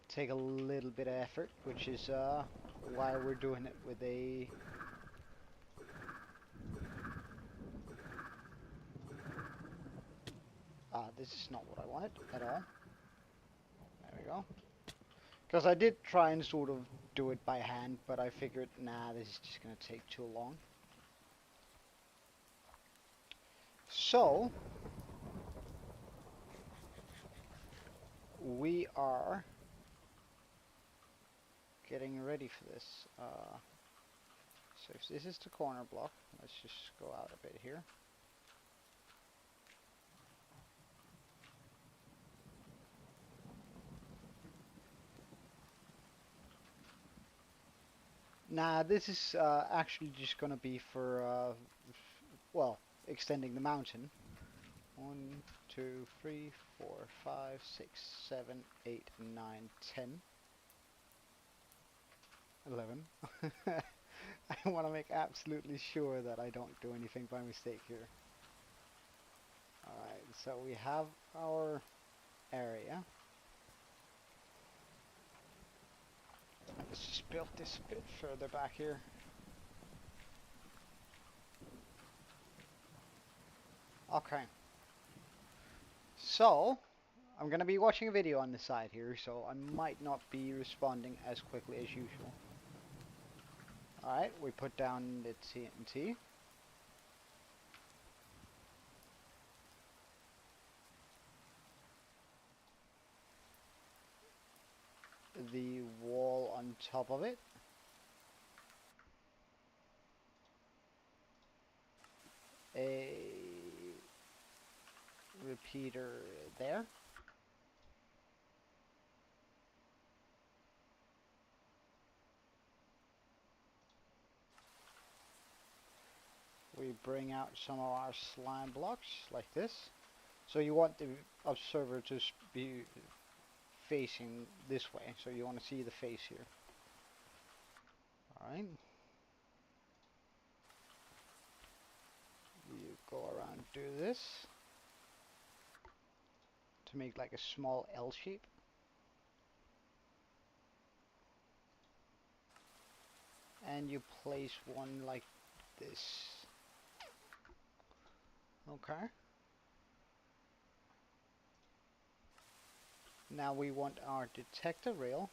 take a little bit of effort, which is why we're doing it with a. This is not what I wanted at all. There we go. Because I did try and sort of do it by hand, but I figured, nah, this is just gonna take too long. So, we are getting ready for this. So if this is the corner block, let's just go out a bit here. Nah, this is actually just gonna be for, well, extending the mountain. 1, 2, 3, 4, 5, 6, 7, 8, 9, 10, 11. I want to make absolutely sure that I don't do anything by mistake here. Alright, so we have our area. Let's just build this a bit further back here. Okay. So, I'm going to be watching a video on the side here, so I might not be responding as quickly as usual. Alright, we put down the TNT. The wall on top of it. A repeater there. We bring out some of our slime blocks like this. So you want the observer to be facing this way. So you want to see the face here. Alright. You go around, do this to make like a small L shape. And you place one like this. Okay. Now we want our detector rail.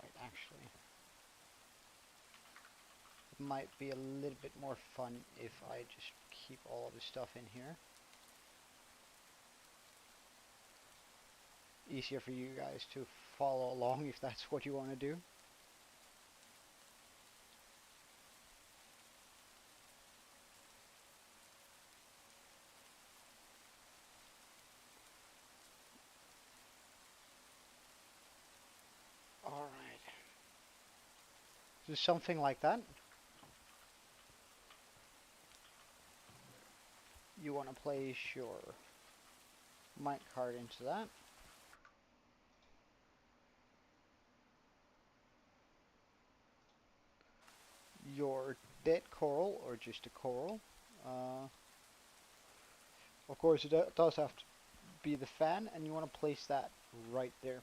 Wait, actually, it might be a little bit more fun if I just keep all of the stuff in here. Easier for you guys to follow along if that's what you want to do. Alright. Just something like that. You want to place your minecart into that. Your dead coral, or just a coral. Of course, it does have to be the fan, and you want to place that right there.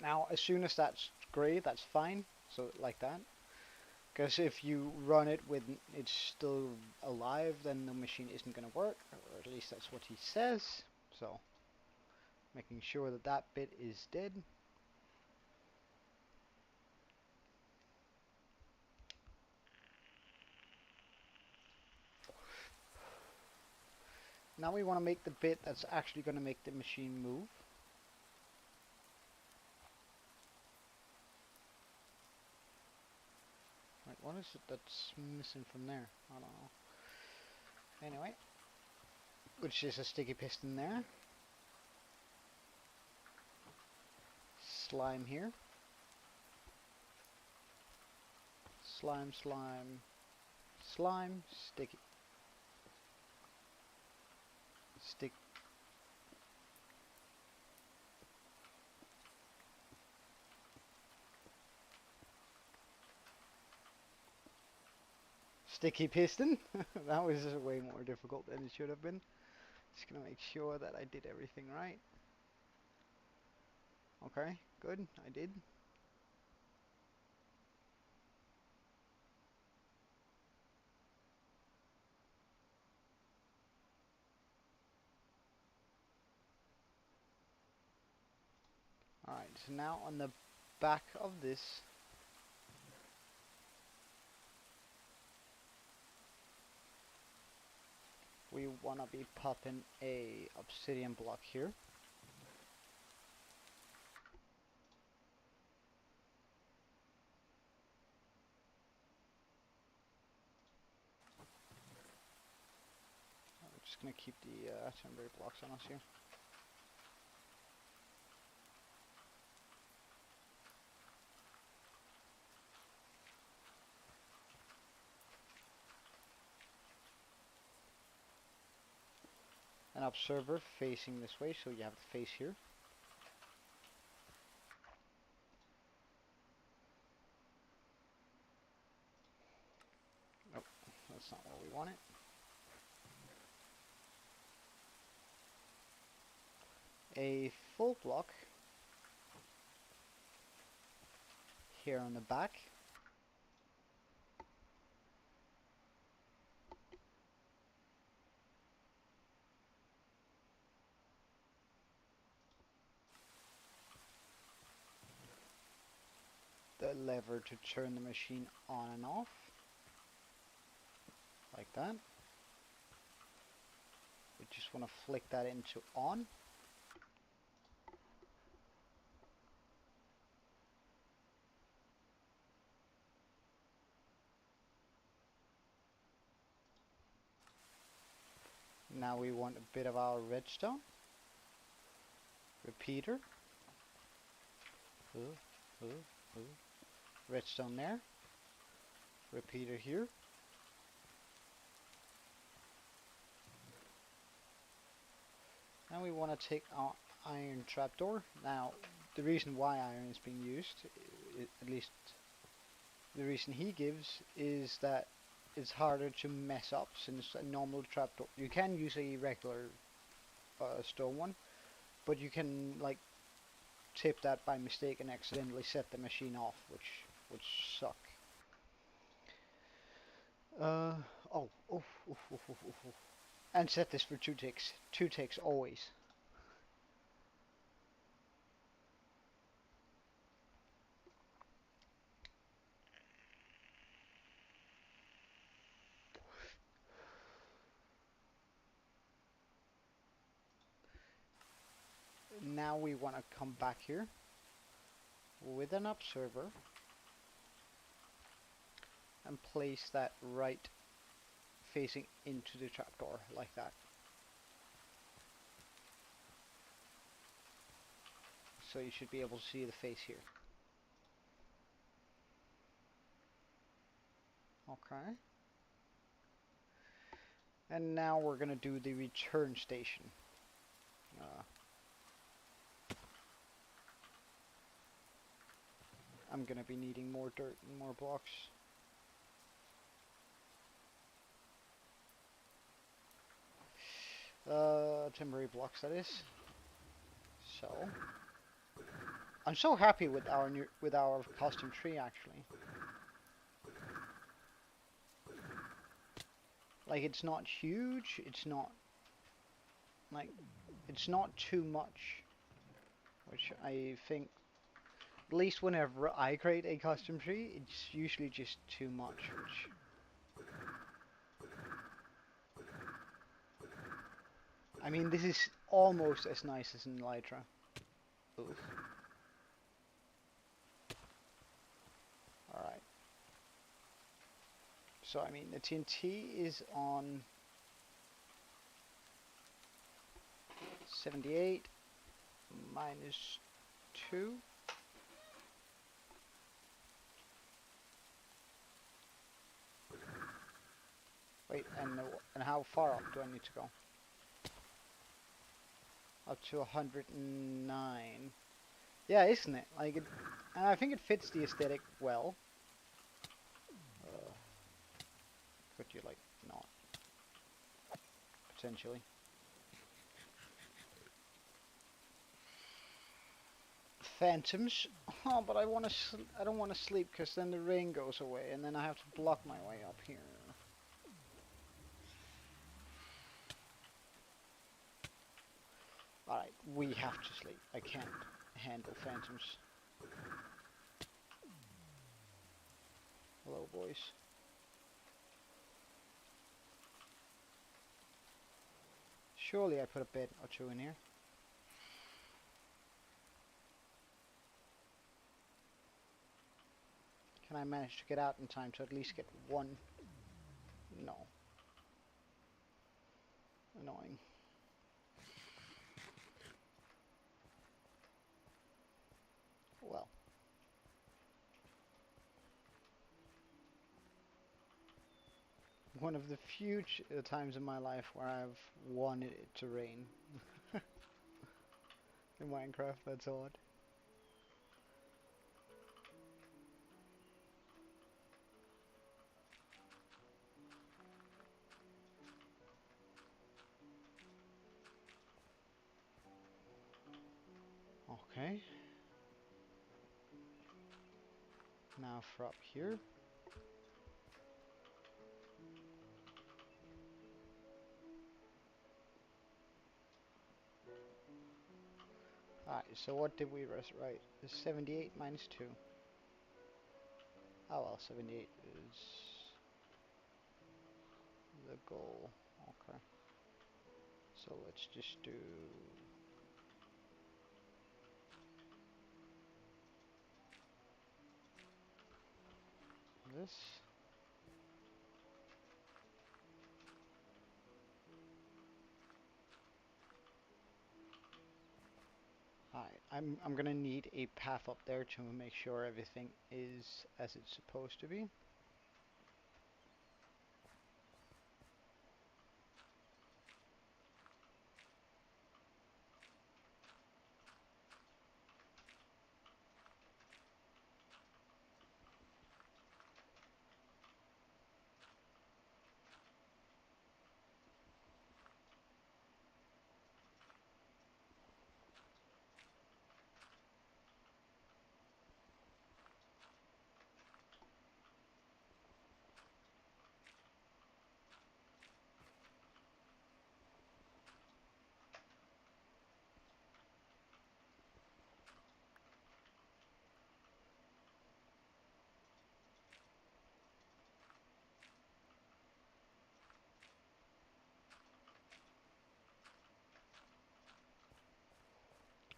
Now, as soon as that's grey, that's fine. So like that. Because if you run it when it's still alive, then the machine isn't going to work, or at least that's what he says. So, making sure that that bit is dead. Now we want to make the bit that's actually going to make the machine move. Right, what is it that's missing from there? I don't know. Anyway, which is a sticky piston there. Slime here. Slime, slime, slime, sticky. Stick. Sticky piston. That was way more difficult than it should have been. Just gonna make sure that I did everything right. Okay, good, I did. Alright, so now on the back of this, we want to be popping a obsidian block here. We're just going to keep the temporary blocks on us here. An observer facing this way, so you have the face here. Nope, that's not what we wanted. A full block here on the back. The lever to turn the machine on and off, like that. We just want to flick that into on. Now we want a bit of our redstone. Repeater. Redstone there. Repeater here. And we want to take our iron trapdoor. Now, the reason why iron is being used, at least the reason he gives, is that it's harder to mess up since a normal trapdoor. You can use a regular stone one, but you can like tip that by mistake and accidentally set the machine off, which would suck. And set this for 2 ticks. 2 ticks always. Now we want to come back here with an observer and place that right facing into the trapdoor like that. So you should be able to see the face here. Okay. And now we're going to do the return station. I'm going to be needing more dirt and more blocks. Temporary blocks, that is. So, I'm so happy with our custom tree actually. Like it's not huge, it's not like it's not too much, which I think at least whenever I create a custom tree, it's usually just too much, which I mean this is almost as nice as in Elytra. Oof. Alright. So I mean the TNT is on 78 minus 2. Wait, and how far up do I need to go? Up to 109. Yeah, isn't it? Like it, and I think it fits the aesthetic well. Could you like not? Potentially. Phantoms. Oh, but I want to. I don't want to sleep because then the rain goes away, and then I have to block my way up here. All right, we have to sleep. I can't handle phantoms. Hello, boys. Surely I put a bed or two in here. Can I manage to get out in time to at least get one? No. Annoying. Well. One of the few times in my life where I've wanted it to rain. In Minecraft, that's odd. Okay. Now for up here. Alright, so what did we write? It's 78 minus 2. Oh well, 78 is the goal. Okay. So let's just do this. Alright, I'm gonna need a path up there to make sure everything is as it's supposed to be.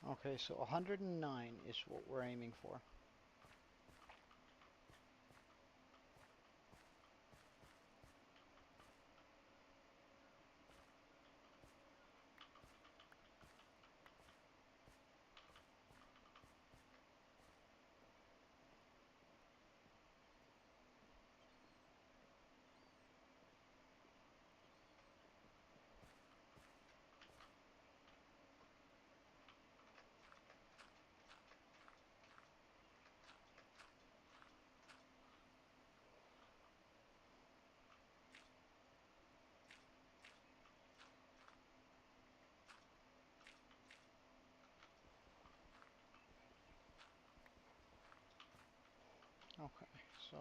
Okay, so 109 is what we're aiming for. Okay, so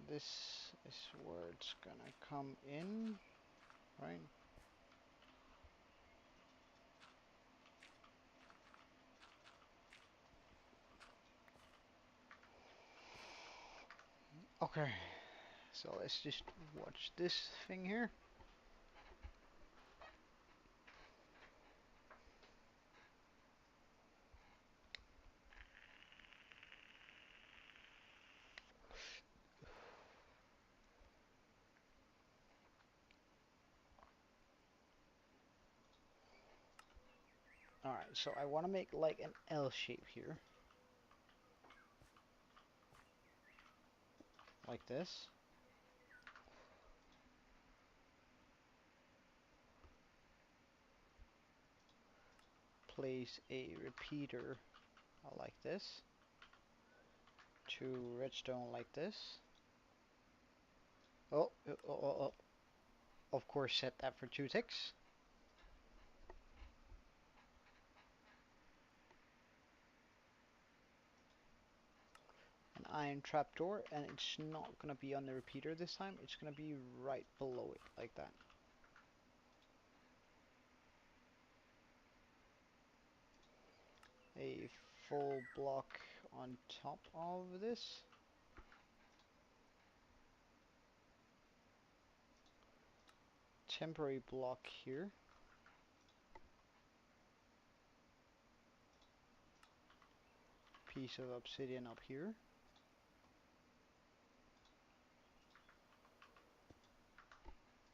this is where it's gonna come in, right? Okay, so let's just watch this thing here. Alright, so I want to make like an L shape here. Like this. Place a repeater like this. 2 redstone like this. Oh, of course set that for 2 ticks. An iron trapdoor, and it's not going to be on the repeater this time, it's going to be right below it, like that. A full block on top of this. Temporary block here. Piece of obsidian up here.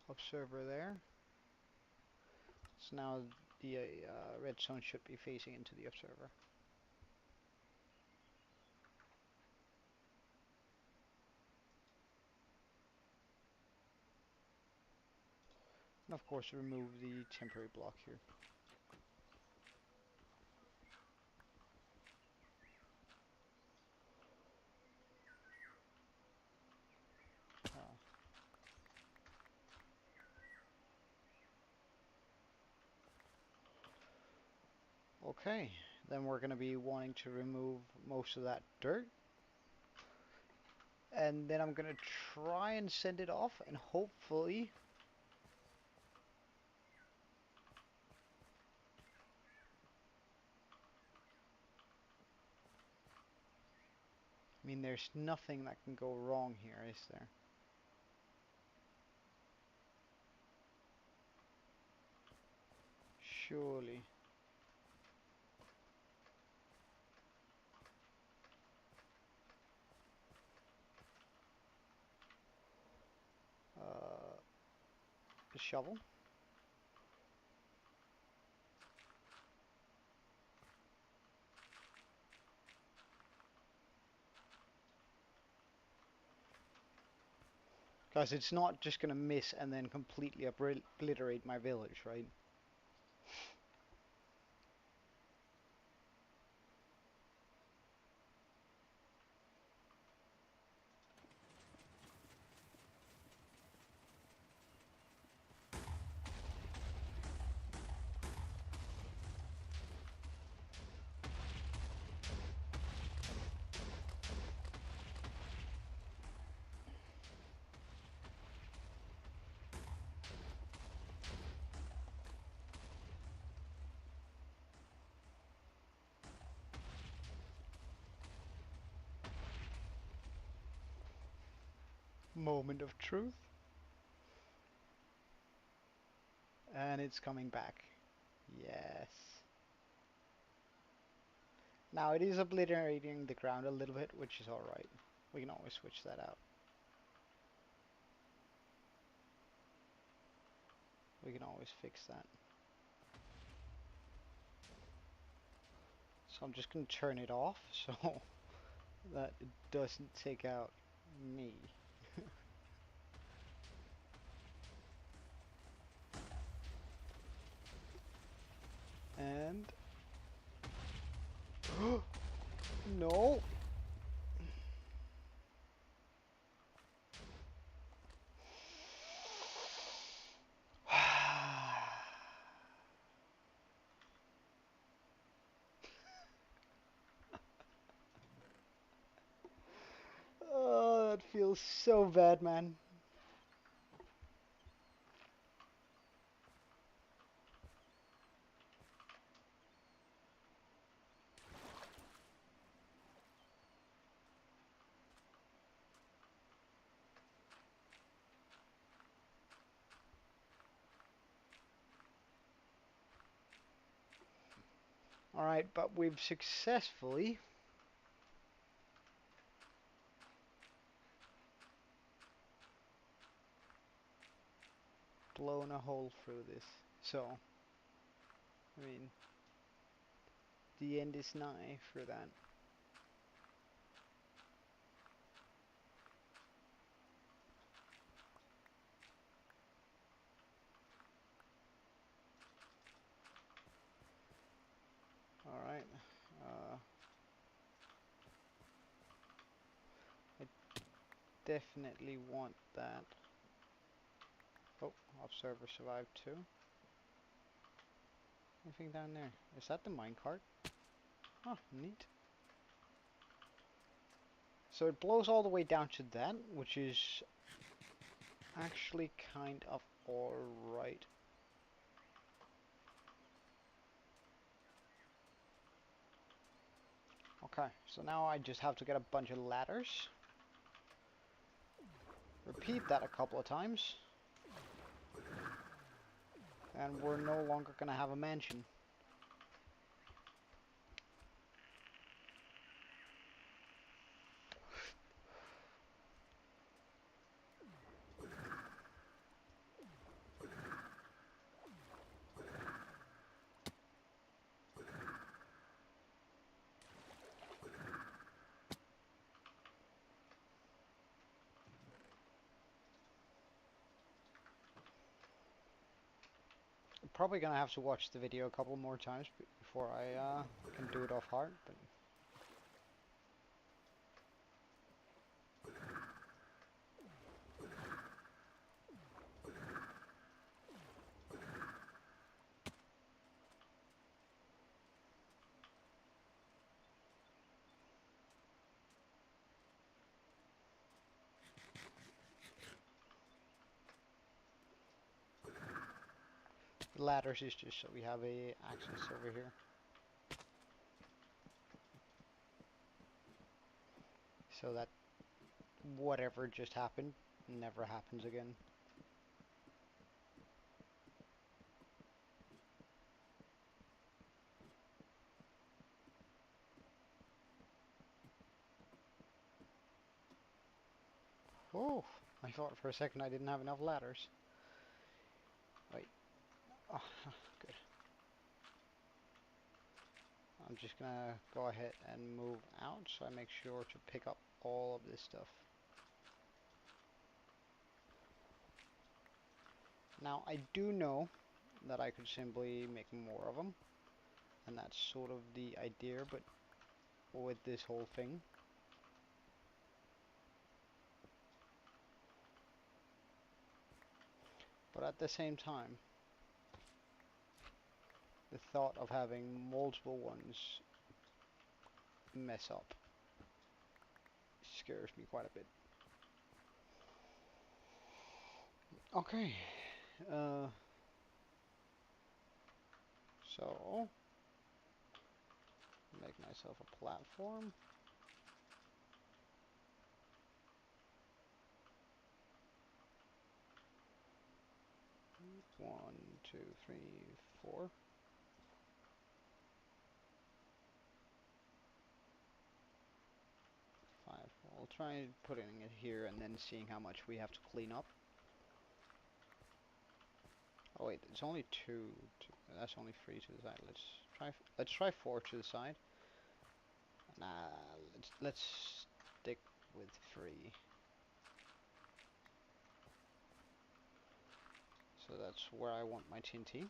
Observer there. So now the redstone should be facing into the observer. And of course remove the temporary block here. Okay, then we're going to be wanting to remove most of that dirt. And then I'm going to try and send it off, and hopefully I mean, there's nothing that can go wrong here, is there? Surely. The shovel. Because it's not just going to miss and then completely obliterate my village, right? Moment of truth. And it's coming back. Yes. Now it is obliterating the ground a little bit, which is alright. We can always switch that out. We can always fix that. So I'm just going to turn it off so that it doesn't take out me. And no. That feels so bad, man. Alright, but we've successfully blown a hole through this. So, I mean, the end is nigh for that. Alright. I definitely want that. Oh, observer survived too. Anything down there? Is that the minecart? Oh, neat. So it blows all the way down to that, which is actually kind of alright. Okay, so now I just have to get a bunch of ladders. Repeat that a couple of times. And we're no longer gonna have a mansion. I'm probably gonna have to watch the video a couple more times before I can do it off heart, but the ladders is just so we have a access over here. So that whatever just happened never happens again. Oh, I thought for a second I didn't have enough ladders. Wait. Oh, good. I'm just gonna go ahead and move out so I make sure to pick up all of this stuff. Now I do know that I could simply make more of them, and that's sort of the idea, but with this whole thing. But at the same time, the thought of having multiple ones mess up scares me quite a bit. Okay, uh, so make myself a platform. One, two, three, four. Five. I'll try putting it here and then seeing how much we have to clean up. Oh wait, it's only two. That's only three to the side. Let's try four to the side. Nah, let's stick with three. So that's where I want my TNT.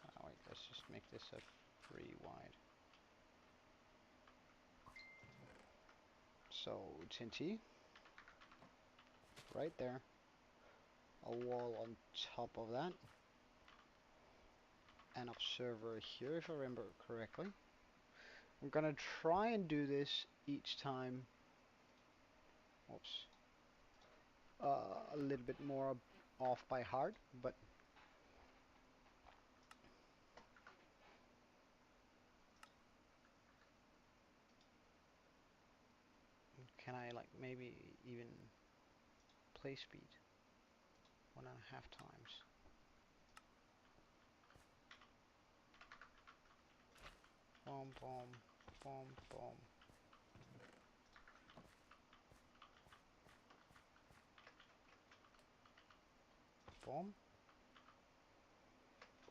Oh wait, let's just make this a 3 wide. So TNT right there. A wall on top of that. An observer here, if I remember correctly. I'm gonna try and do this each time perhaps a little bit more off by heart, but can I like maybe even play speed 1.5 times? Boom, boom, boom, boom. Boom.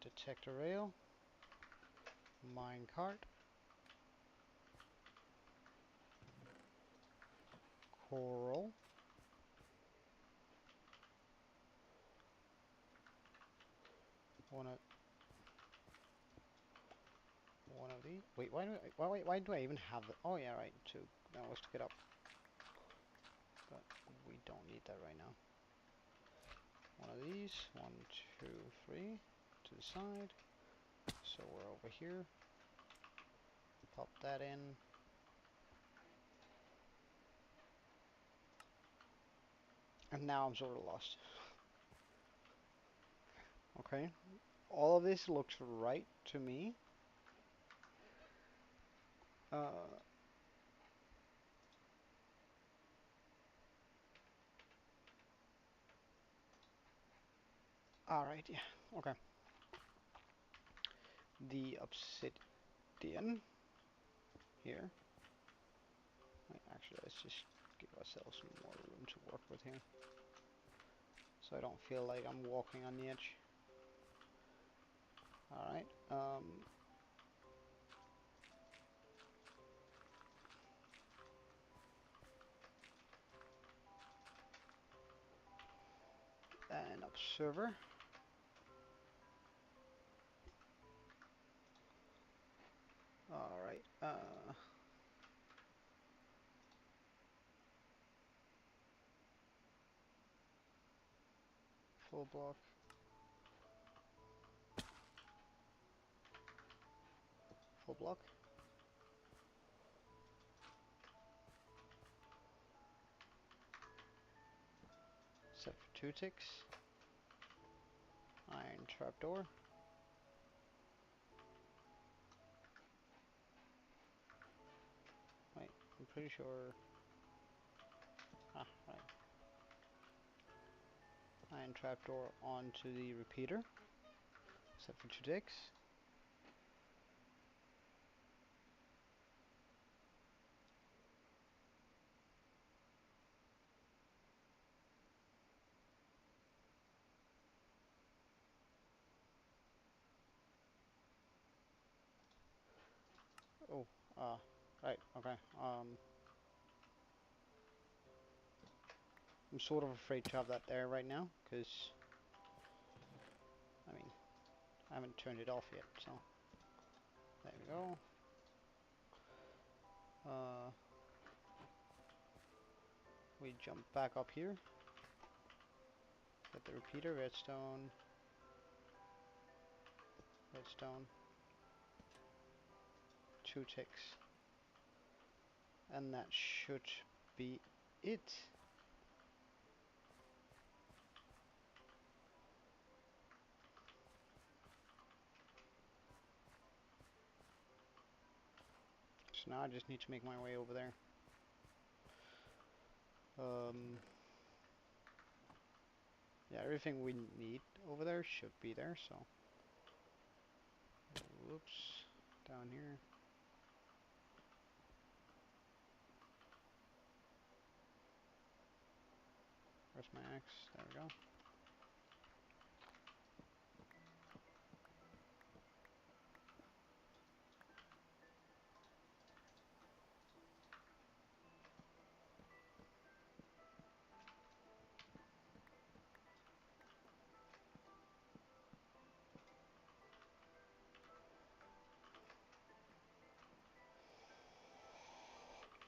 Detect a rail. Mine cart. Coral. One of these. Wait, why do I even have the? Oh yeah, right. That was to get up, but we don't need that right now. One of these. 1, 2, 3 to the side. So we're over here. Pop that in. And now I'm sort of lost. Okay. All of this looks right to me. Alright, yeah. Okay. The obsidian here. Wait, actually, let's just give ourselves some more room to work with here. So I don't feel like I'm walking on the edge. Alright. An observer. Alright. Full block. Full block. Set for 2 ticks. Iron trapdoor. Wait, I'm pretty sure. Ah, right. Iron trapdoor onto the repeater. Set for 2 ticks. Oh, right, okay. I'm sort of afraid to have that there right now, because, I mean, I haven't turned it off yet, so. There we go. We jump back up here. Get the repeater, redstone. Redstone. 2 ticks. And that should be it. So now I just need to make my way over there. Yeah, everything we need over there should be there, so. Whoops. Down here. Where's my axe? There we go.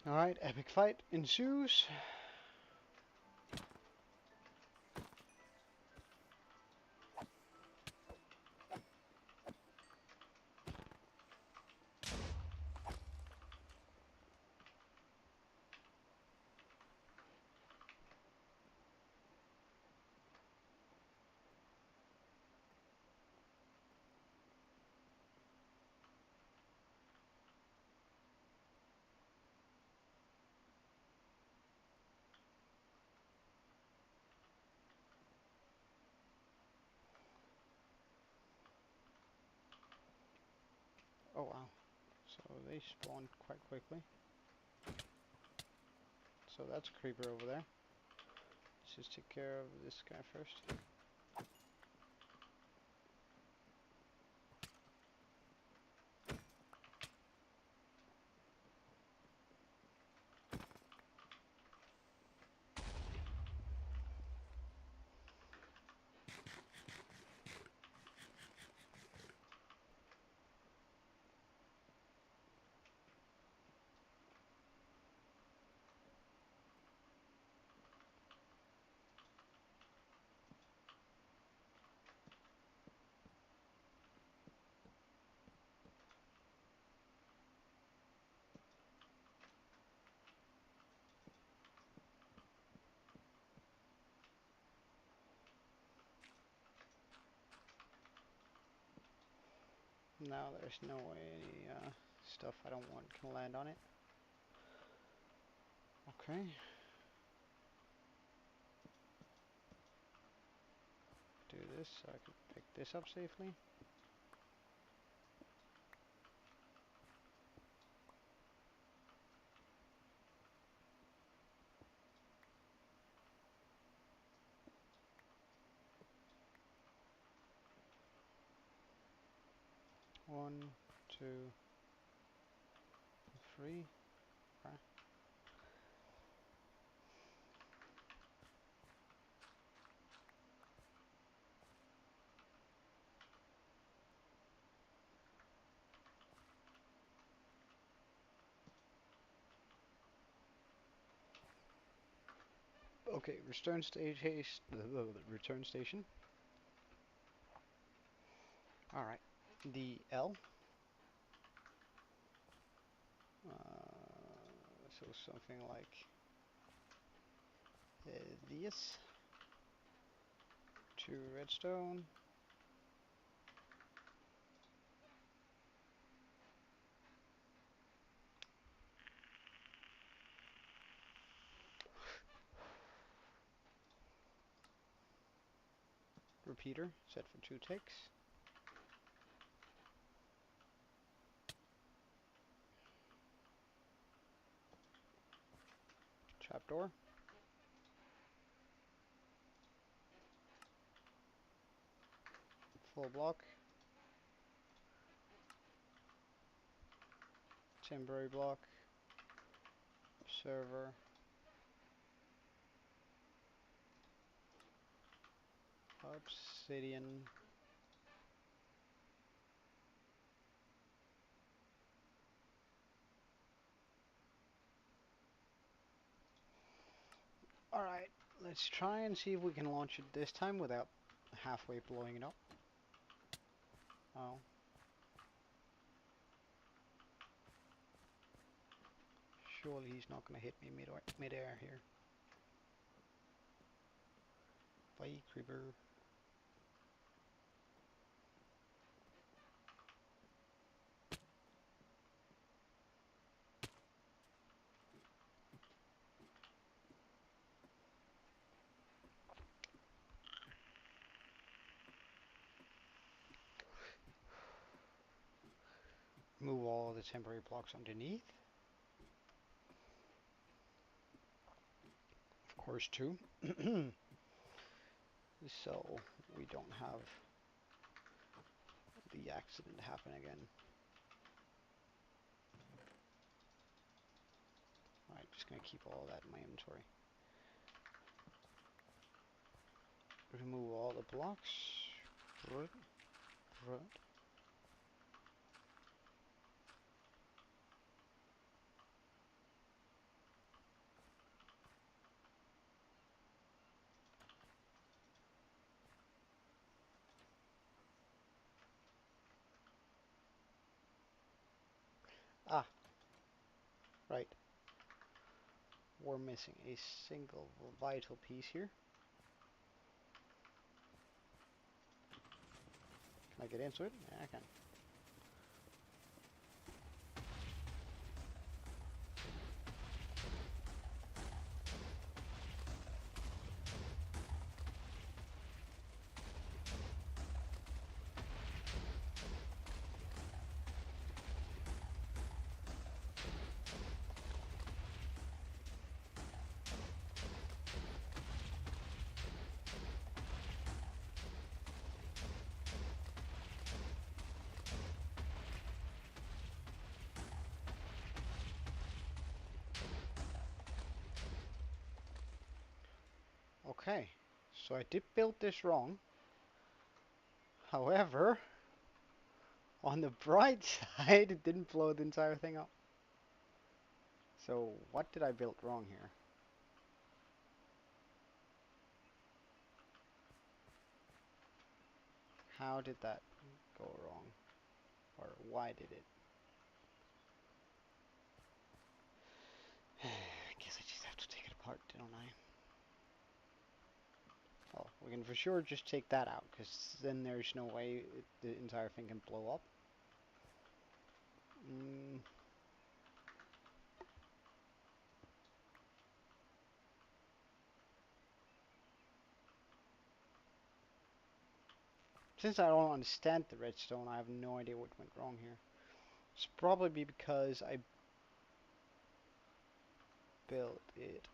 Alright, epic fight ensues. Oh wow. So they spawn quite quickly. So that's a creeper over there. Let's just take care of this guy first. Now there's no way any stuff I don't want can land on it. Okay. Do this so I can pick this up safely. One, two, three. Okay. Okay, return station. All right, the L. So something like this. 2 redstone. Repeater set for 2 ticks. Trapdoor. Full block. Temporary block. Server. Obsidian. Alright, let's try and see if we can launch it this time without halfway blowing it up. Oh. Surely he's not going to hit me mid-air here. Bye, creeper. Move all the temporary blocks underneath. Of course, too. So we don't have the accident happen again. Alright, just gonna keep all that in my inventory. Remove all the blocks. Ah, right. We're missing a single vital piece here. Can I get into it? Yeah, I can. Okay, so I did build this wrong. However, on the bright side, it didn't blow the entire thing up. So what did I build wrong here? How did that go wrong? Or why did it? I guess I just have to take it apart, don't I? Well, we can for sure just take that out, because then there's no way the entire thing can blow up. Since I don't understand the redstone, I have no idea what went wrong here. It's probably because I built it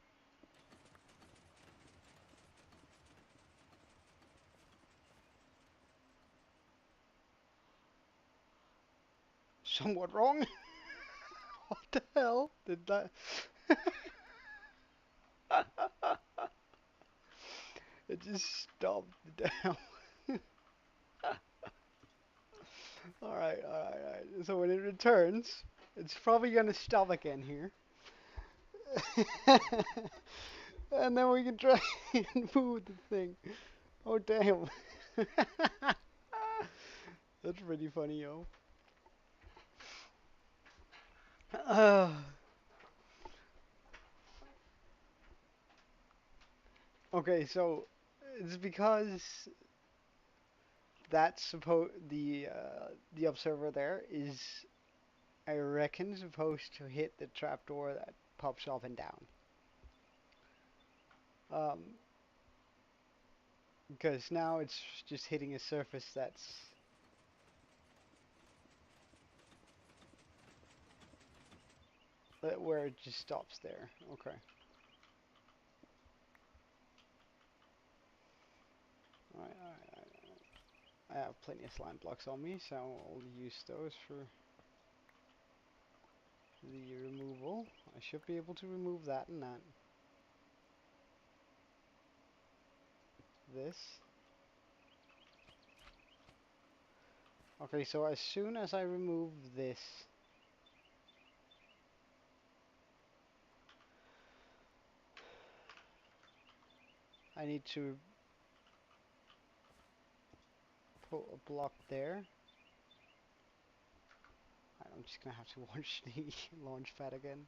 somewhat wrong. What the hell did that? It just stopped down. Alright, alright, alright. So when it returns, it's probably gonna stop again here. And then we can try and move the thing. Oh damn. That's pretty funny, yo. Okay, so it's because that's the observer there is, I reckon, supposed to hit the trapdoor that pops up and down. Because now it's just hitting a surface that's where it just stops there. Okay. Alright, alright, alright. I have plenty of slime blocks on me, so I'll use those for the removal. I should be able to remove that and that. This. Okay, so as soon as I remove this, I need to put a block there. I'm just gonna have to launch the launch pad again,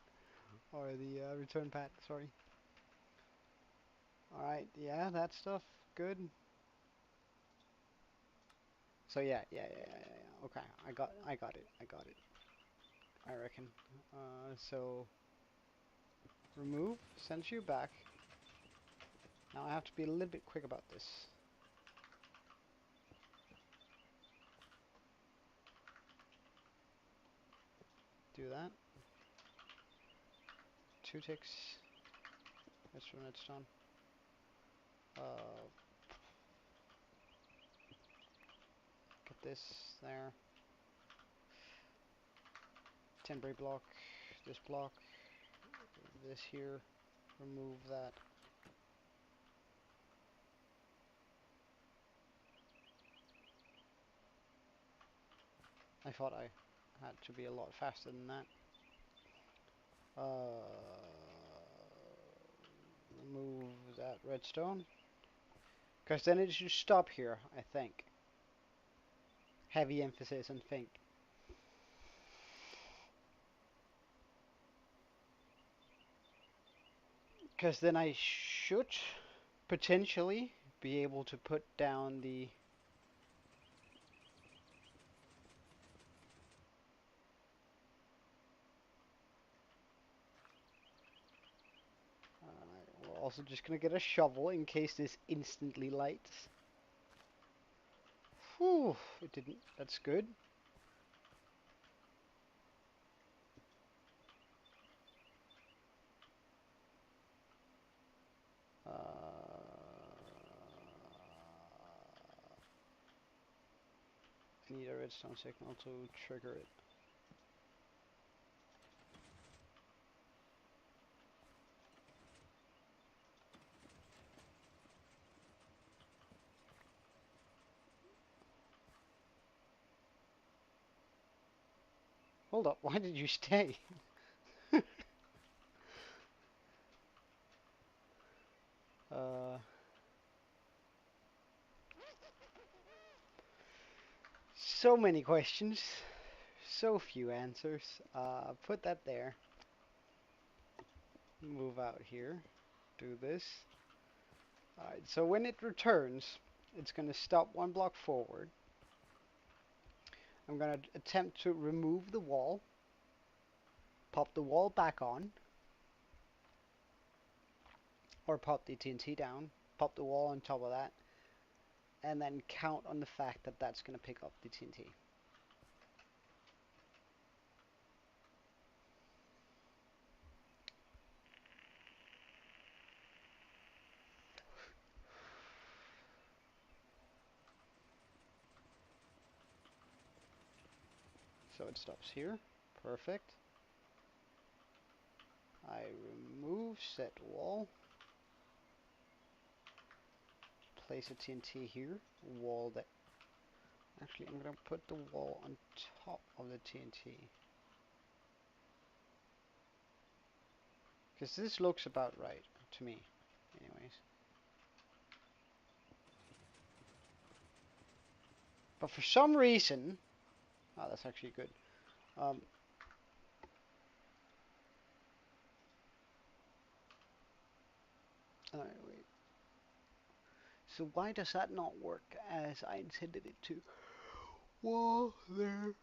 or the return pad, sorry. Alright, yeah, that stuff, good. So yeah. Okay, I got it. I reckon. So remove, sends you back. Now I have to be a little bit quick about this. Do that. 2 ticks. That's when it's done. Get this there. Temporary block. This block. This here. Remove that. I thought I had to be a lot faster than that. Remove that redstone. Because then it should stop here, I think. Heavy emphasis on think. Because then I should potentially be able to put down the we're also just gonna get a shovel in case this instantly lights. Whew, it didn't. That's good. I need a redstone signal to trigger it. Hold up, why did you stay? uh, so many questions, so few answers. Put that there. Move out here. Do this. Alright, so when it returns, it's going to stop one block forward. I'm going to attempt to remove the wall. Pop the wall back on. Or pop the TNT down. Pop the wall on top of that. And then count on the fact that that's going to pick up the TNT. So it stops here. Perfect. I remove set wall. Place a TNT here. Wall that... Actually, I'm going to put the wall on top of the TNT. Because this looks about right to me. Anyways. But for some reason... Oh, that's actually good. Alright, wait. So why does that not work as I intended it to? Wall there.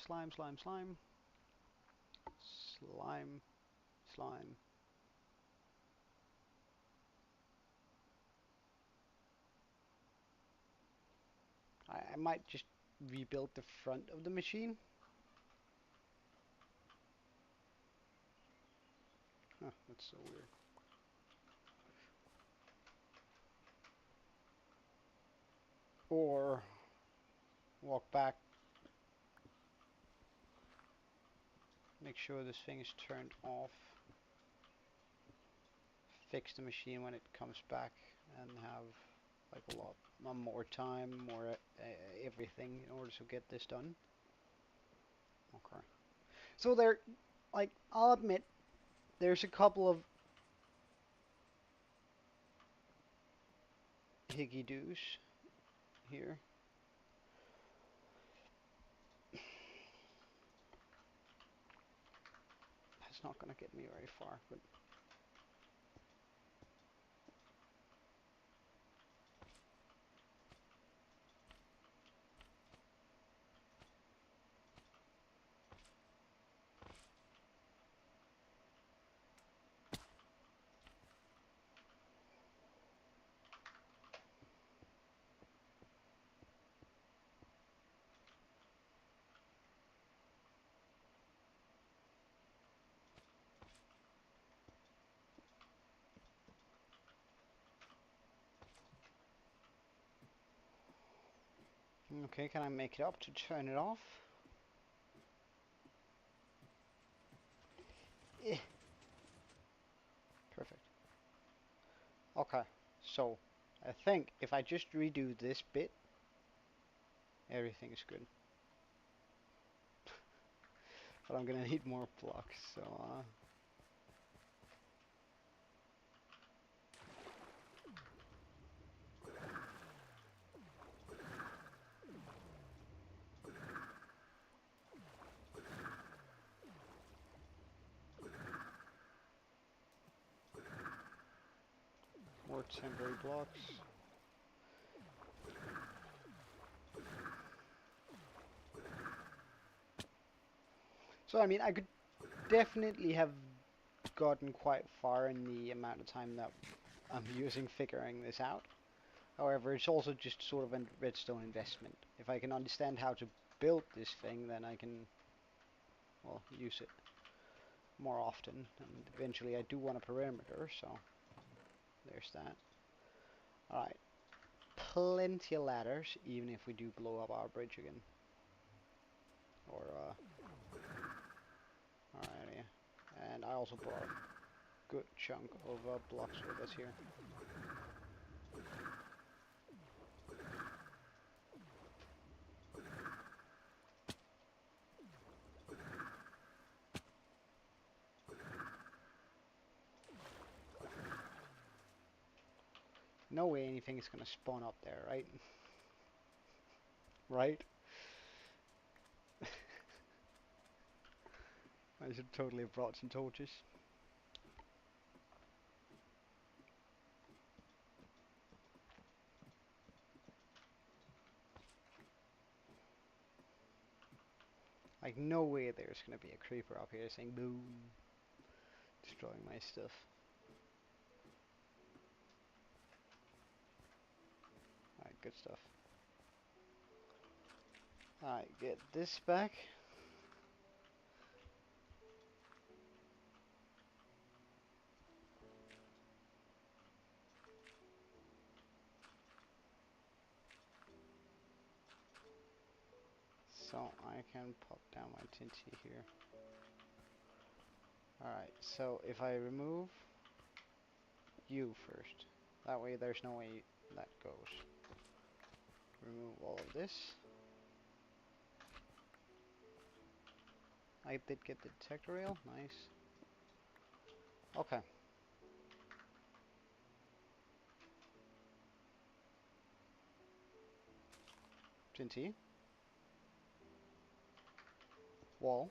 Slime, slime, slime. Slime, slime. I might just rebuild the front of the machine. Huh, that's so weird. Or walk back. Make sure this thing is turned off. Fix the machine when it comes back and have like a lot more time, more everything in order to get this done. Okay. So there, like, I'll admit, there's a couple of higgy doos here. That's not gonna get me very far, but okay, can I make it up to turn it off? Eh. Perfect. Okay, so I think if I just redo this bit, everything is good. But I'm gonna need more blocks, so more temporary blocks. So I mean, I could definitely have gotten quite far in the amount of time that I'm using figuring this out. However, it's also just sort of a redstone investment. If I can understand how to build this thing, then I can, well, use it more often. And eventually I do want a perimeter, so there's that. Alright, plenty of ladders, even if we do blow up our bridge again. Or, alright, yeah. And I also brought a good chunk of blocks with us here. No way anything is gonna spawn up there, right? Right? I should totally have brought some torches. Like, no way there's gonna be a creeper up here saying boom, destroying my stuff. Alright, good stuff. Alright, get this back. So I can pop down my tinty here. Alright, so if I remove you first, that way there's no way that goes. Remove all of this. I did get the detector rail, nice. Okay. Tinty. Wall.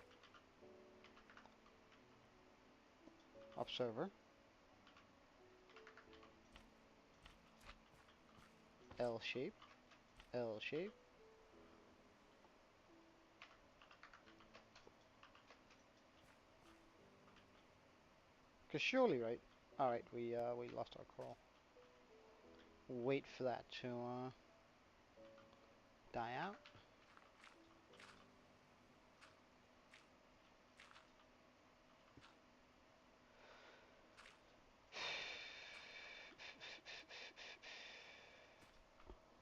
Observer. L shape. L shape. Cause surely, right? Alright, we lost our coral. Wait for that to die out.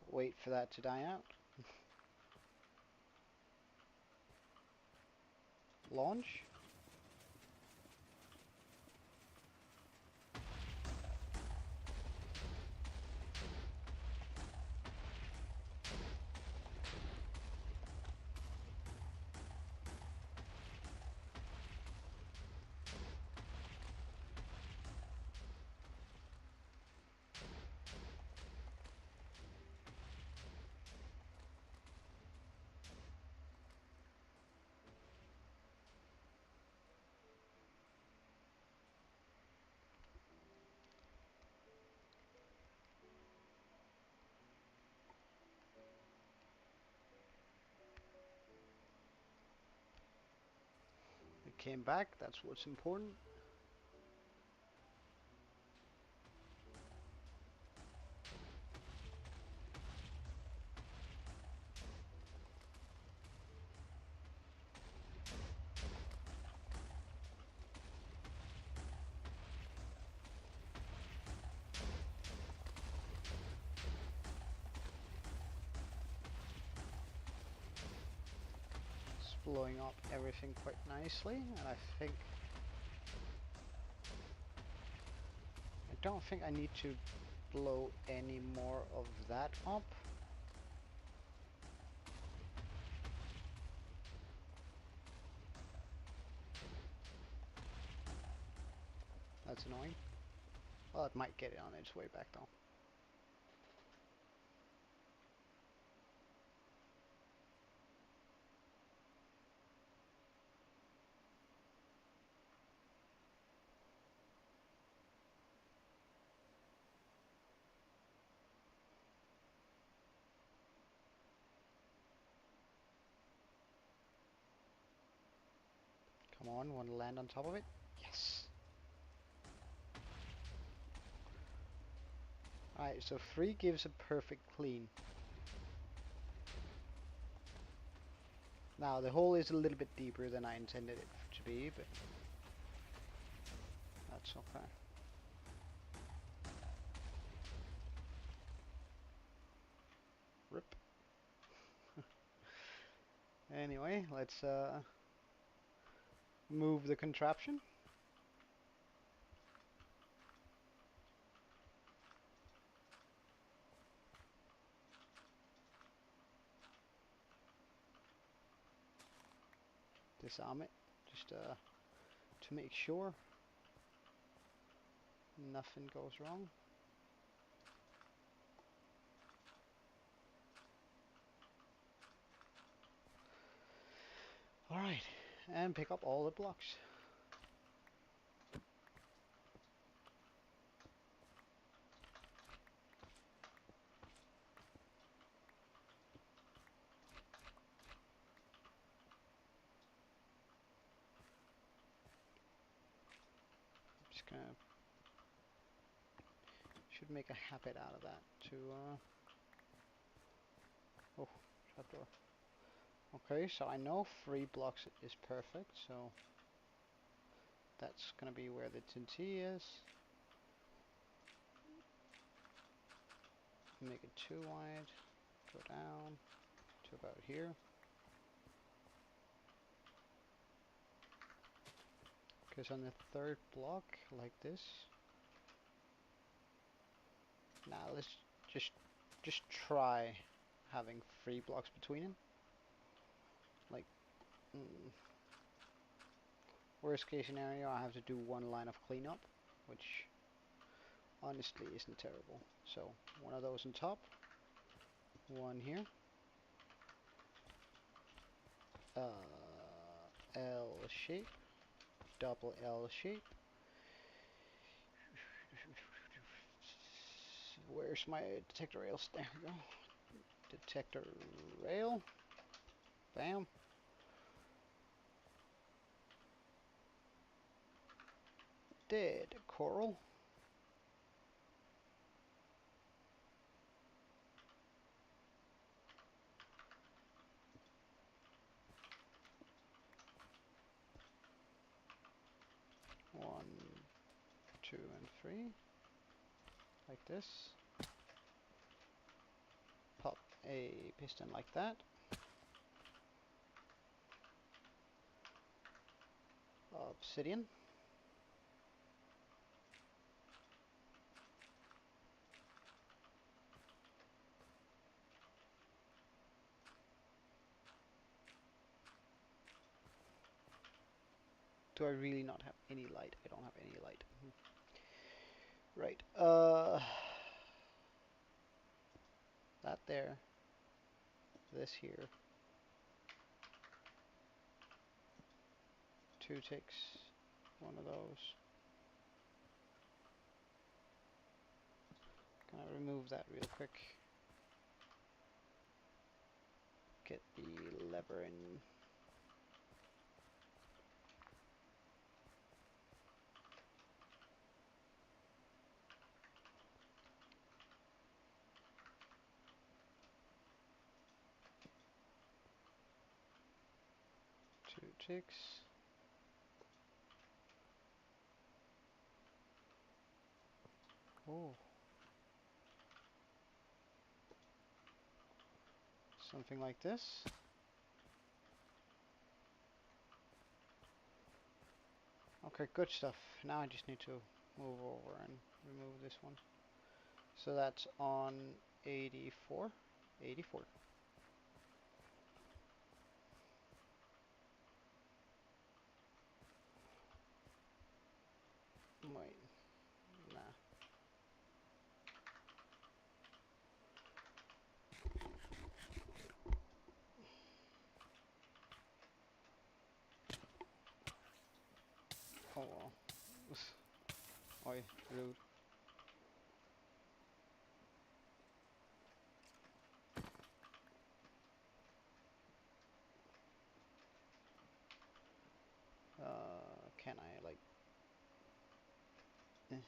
Wait for that to die out. Launch. It came back, that's what's important. It's blowing up everything quite nicely, and I don't think I need to blow any more of that up. That's annoying. Well, it might get it on its way back though. Come on, want to land on top of it? Yes! Alright, so 3 gives a perfect clean. Now, the hole is a little bit deeper than I intended it to be, but that's okay. Rip. Anyway, let's move the contraption. Disarm it, just to make sure nothing goes wrong. Alright, and pick up all the blocks. Just gonna should make a habit out of that to oh, trapdoor. Okay, so I know 3 blocks is perfect, so that's gonna be where the TNT is. Make it too wide. Go down to about here. Because on the 3rd block, like this. Now let's just try having 3 blocks between them. Like, worst case scenario, I have to do 1 line of cleanup, which honestly isn't terrible. So, one of those on top, 1 here. L shape, double L shape. Where's my detector rails? There we go. Detector rail. Bam. Dead coral. One, 2, and 3. Like this. Pop a piston like that. Obsidian. Do I really not have any light? I don't have any light. Right. That there. This here. 2 ticks. 1 of those. Gonna remove that real quick. Get the lever in. Two ticks. Oh. Something like this. Okay, good stuff. Now I just need to move over and remove this one. So that's on 84. 84. Wait. Nah. Oh well. Oi, rude. Can I like... no.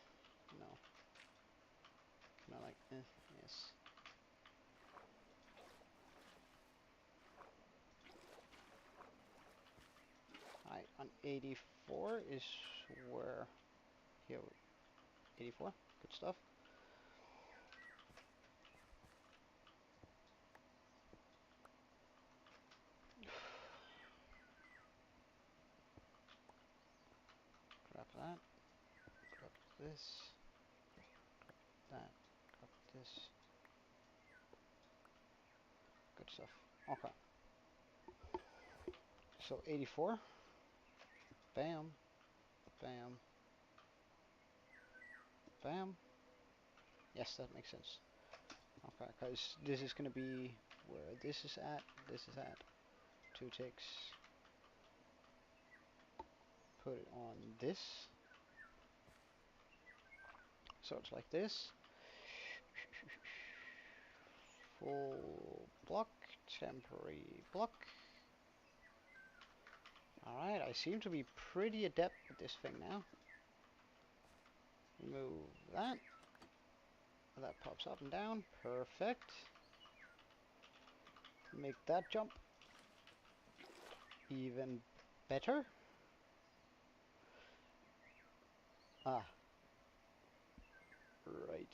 Can I like... yes. Alright, on 84 is where... here, 84. Good stuff. Grab that. Grab this. Grab that. Grab this. Good stuff. Okay. So 84. Bam. Bam. Bam. Yes, that makes sense. Okay, because this is going to be where this is at. This is at. 2 ticks. put it on this. So it's like this. Full block, temporary block. Alright, I seem to be pretty adept with this thing now. Remove that. That pops up and down. Perfect. Make that jump even better. Ah. Right.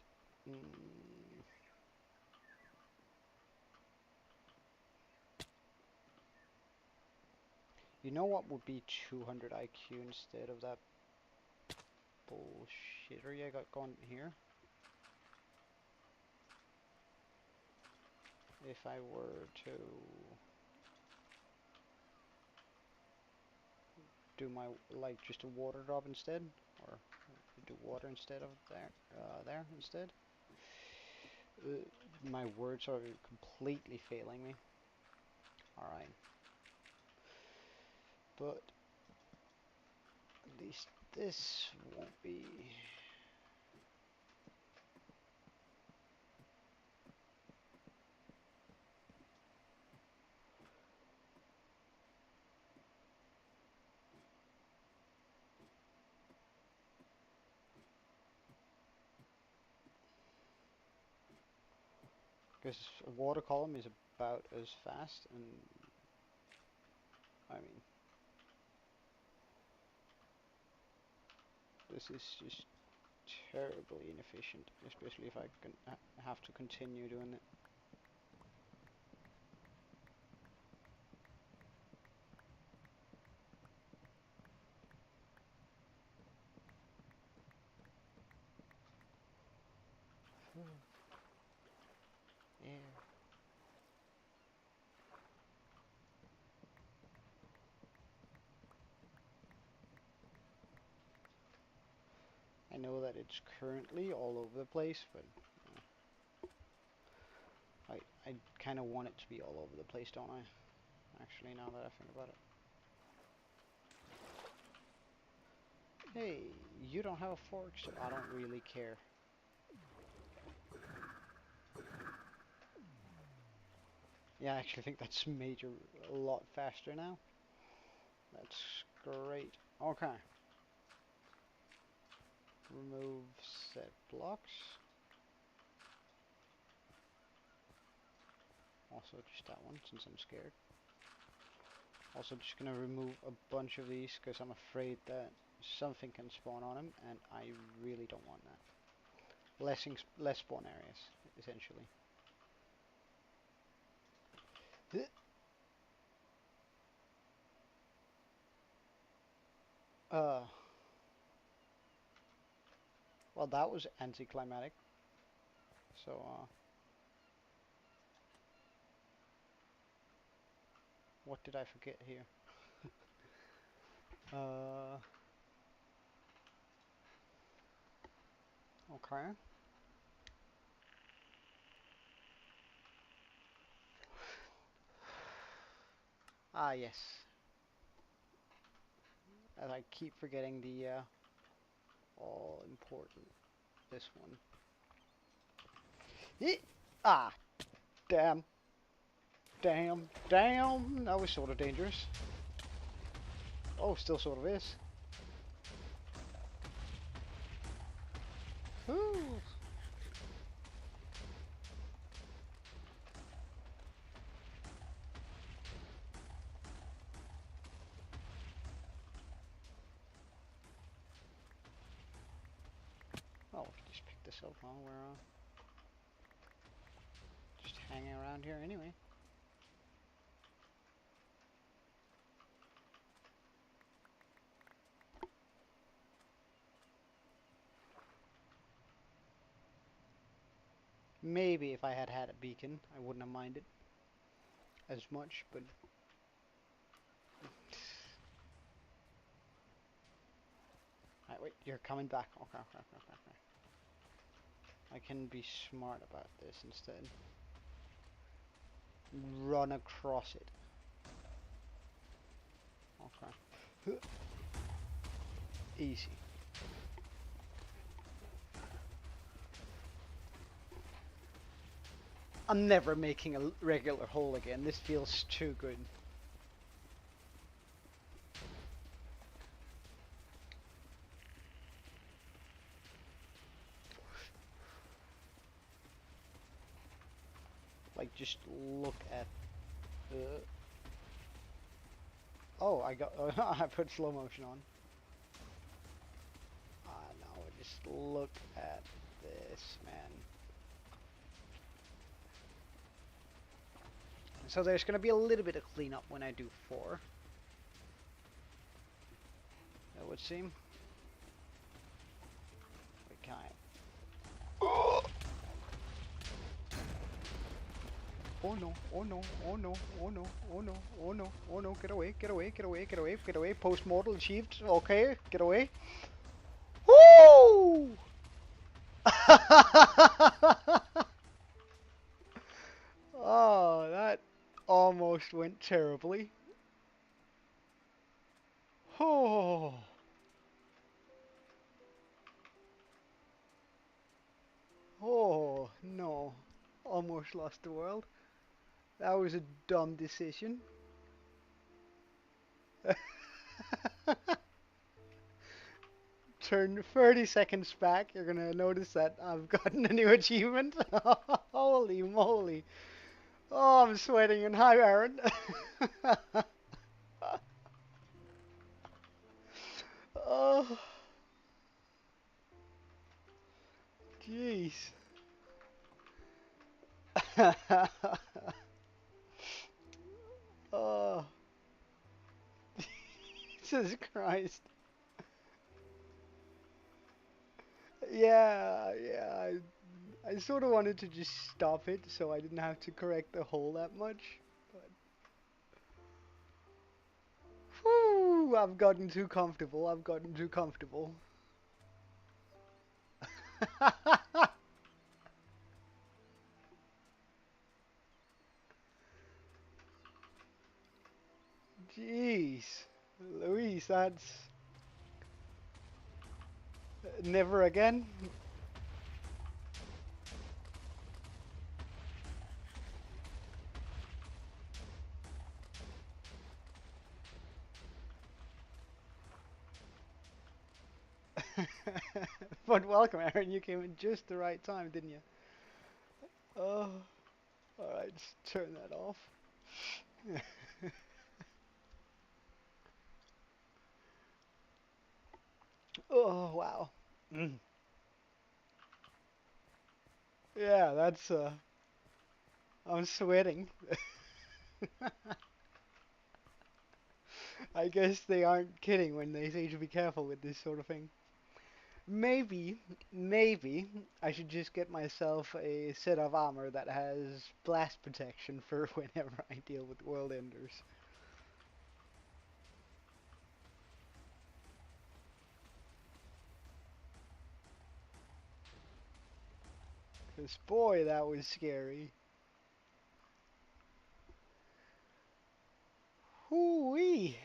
You know what would be 200 IQ instead of that bullshittery I got going here? If I were to do my, like, just a water drop instead, or do water instead of there instead. My words are completely failing me. Alright. But at least this won't be... Because a water column is about as fast, and I mean, this is just terribly inefficient, especially if I can have to continue doing it. Yeah. I know that it's currently all over the place, but I kind of want it to be all over the place, don't I? Actually, now that I think about it. Hey, you don't have a fork, so I don't really care. Yeah, I actually think that's made you a lot faster now. That's great. Okay. Remove set blocks. Also just that one, since I'm scared. Also just gonna remove a bunch of these, because I'm afraid that something can spawn on them, and I really don't want that. Less spawn areas, essentially. Well, that was anticlimactic. So, what did I forget here? Okay. Ah, yes. As I keep forgetting the all important this one. Ah, damn, damn, damn. That was sort of dangerous. Oh, still sort of is. Whew. Oh, we can just pick this up while we're just hanging around here anyway. Maybe if I had had a beacon, I wouldn't have minded as much, but... Right, wait, you're coming back. Okay, okay, okay, okay, okay. I can be smart about this instead. Run across it. Okay. Easy. I'm never making a regular hole again. This feels too good. Like, just look at the... Oh, I got... I put slow motion on. No, just look at this, man. So there's going to be a little bit of cleanup when I do 4. That would seem. We can't. Oh no, oh no, oh no, oh no, oh no, oh no, oh no, get away, get away, get away, get away, get away, post-mortal achieved, okay, get away. Woo! Oh, that almost went terribly. Oh. Oh, no. Almost lost the world. That was a dumb decision. Turn 30 seconds back, you're gonna notice that I've gotten a new achievement. Holy moly. Oh, I'm sweating in hi, Aaron. Oh, jeez. Oh, Jesus Christ. Yeah, I sort of wanted to just stop it so I didn't have to correct the hole that much. But whew, I've gotten too comfortable. I've gotten too comfortable. Jeez, Louise, that's never again. But welcome, Aaron. You came in just the right time, didn't you? Oh, all right. Just turn that off. Oh wow. Mm. Yeah, that's I'm sweating. I guess they aren't kidding when they say to be careful with this sort of thing. Maybe, maybe I should just get myself a set of armor that has blast protection for whenever I deal with world enders. Cause boy, that was scary. Hoo-wee!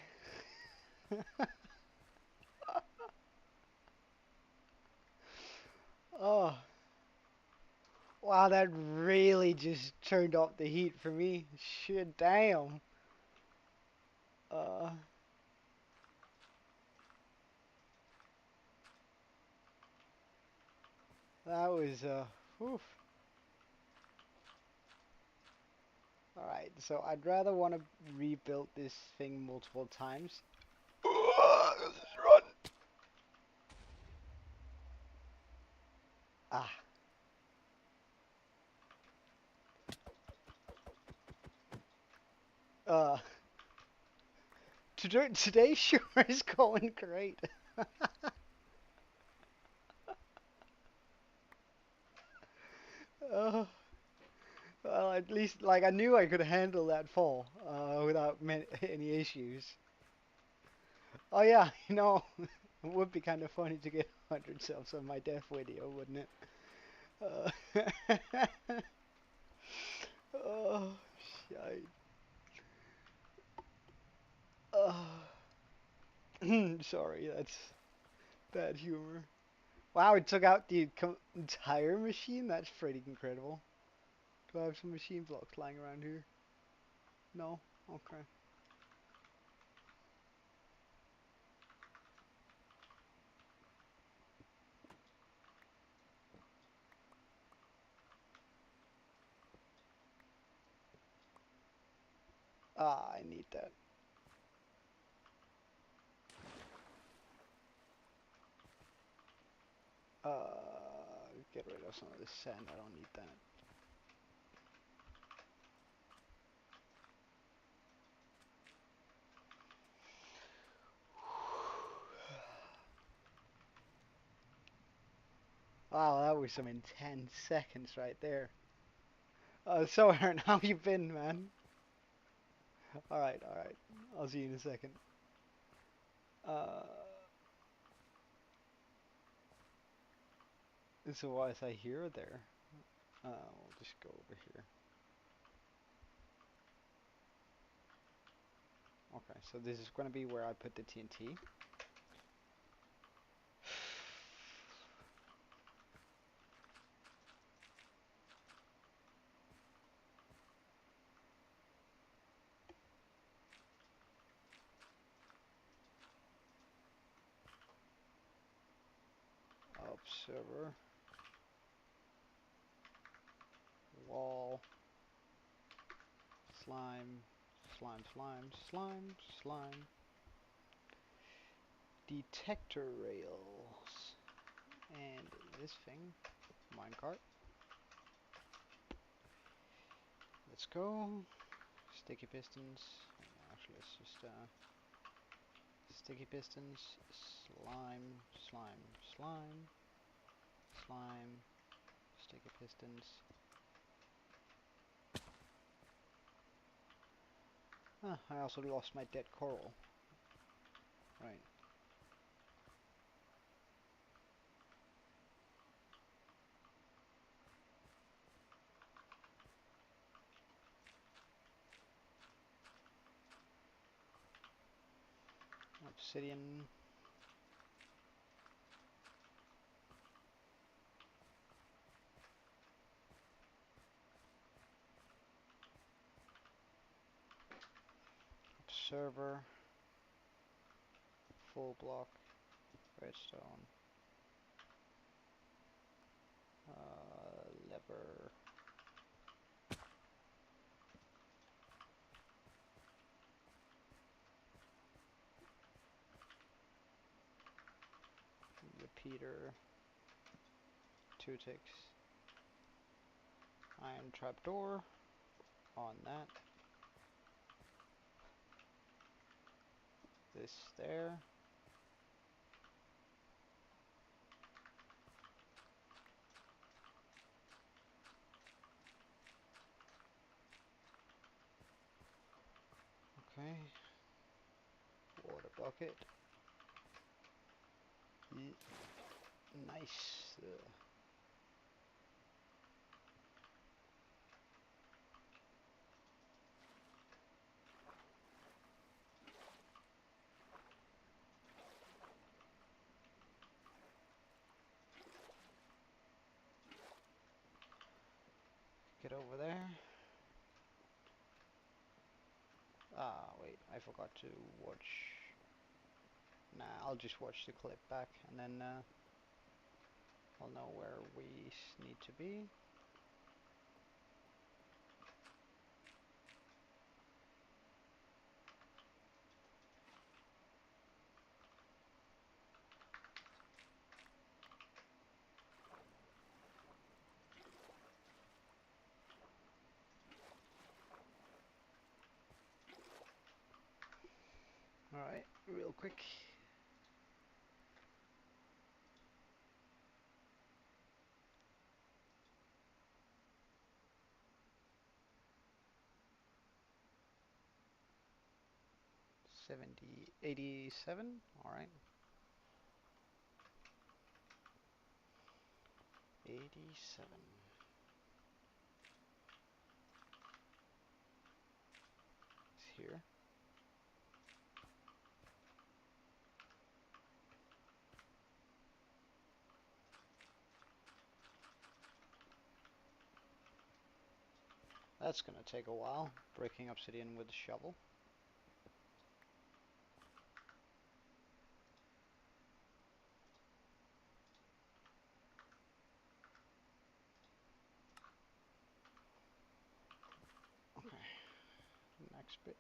Oh, wow, that really just turned up the heat for me. Shit, damn. Uh, that was, oof. Alright, so I'd rather want to rebuild this thing multiple times. Run! Ah. Uh, today sure is going great. uh, well, at least, like, I knew I could handle that fall without any issues. Oh yeah, it would be kind of funny to get 100 subs on my death video, wouldn't it? Oh, shite. Uh, sorry, that's Bad humor. Wow, it took out the entire machine? That's pretty incredible. Do I have some machine blocks lying around here? No? Okay. Ah, I need that. Get rid of some of this sand. I don't need that. Wow, that was some intense seconds right there. So Aaron, how you been, man? Alright, alright. I'll see you in a second. Uh, so was I here or there? We'll just go over here. Okay, so this is going to be where I put the TNT. Observer. Wall. Slime. Slime, slime, slime, slime. Detector rails. And this thing. Minecart. Let's go. Sticky pistons. Actually, let's just sticky pistons. Slime, slime, slime, slime. Sticky pistons. Ah, I also lost my dead coral. Right. Obsidian. Server. Full block. Redstone. Lever. Repeater. 2 ticks. Iron trapdoor. On that. This there. Okay. Water bucket. Nice. Get over there. Ah, wait, I forgot to watch. Nah, I'll just watch the clip back and then I'll know where we need to be. Alright, real quick. $70, $87, alright. 87. It's here. That's gonna take a while, breaking obsidian with a shovel. Okay, next bit.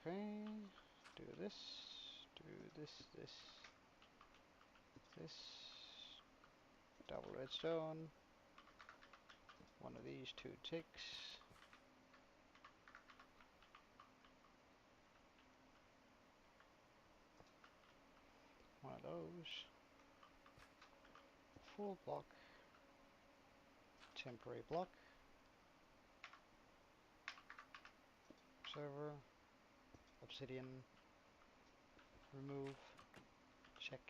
Okay, do this, this, double redstone, one of these, 2 ticks, one of those, full block, temporary block, server, obsidian, remove, check.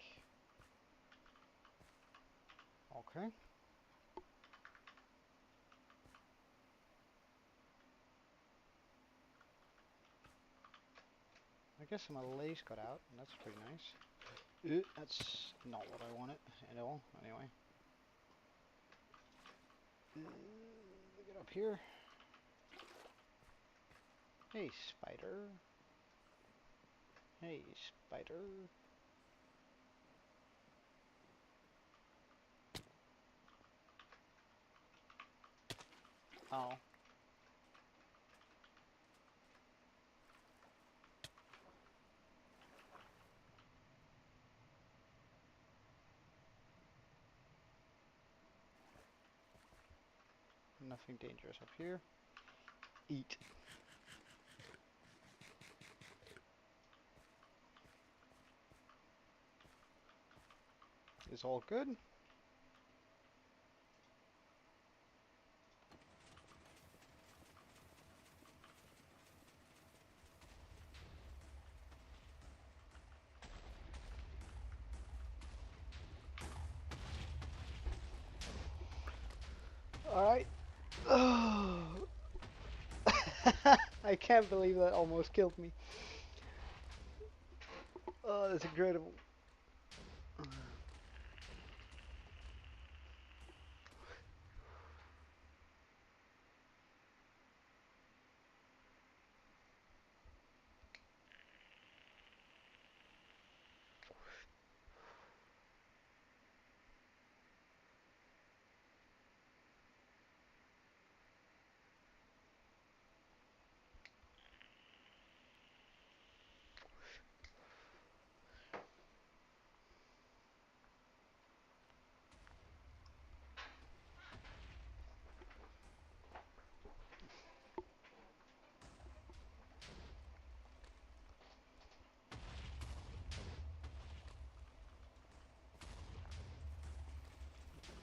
Okay. I guess my lace got out, and that's pretty nice. That's not what I wanted at all, anyway. Get up here. Hey, spider. Hey, spider. Oh. Nothing dangerous up here. Eat. Is all good? Alright. I can't believe that almost killed me. Oh, that's incredible.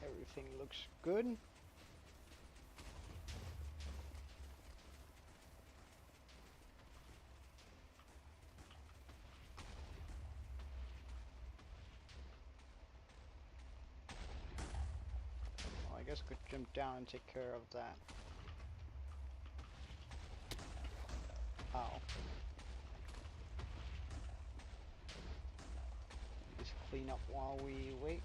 Everything looks good. Well, I guess I could jump down and take care of that. Ow. Just clean up while we wait.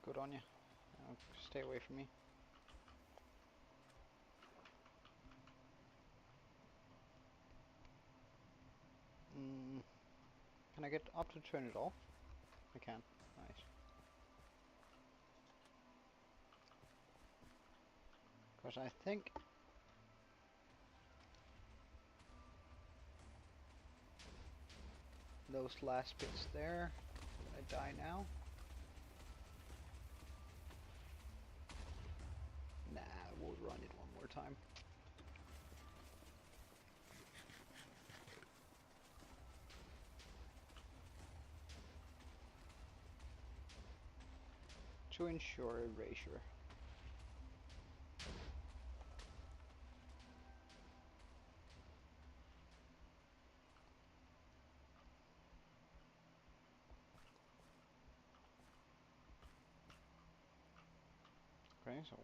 Good on you. Stay away from me. Can I get up to turn it off? I can. Nice. Because I think those last bits there, I die now. Nah, we'll run it one more time. To ensure erasure. Okay, so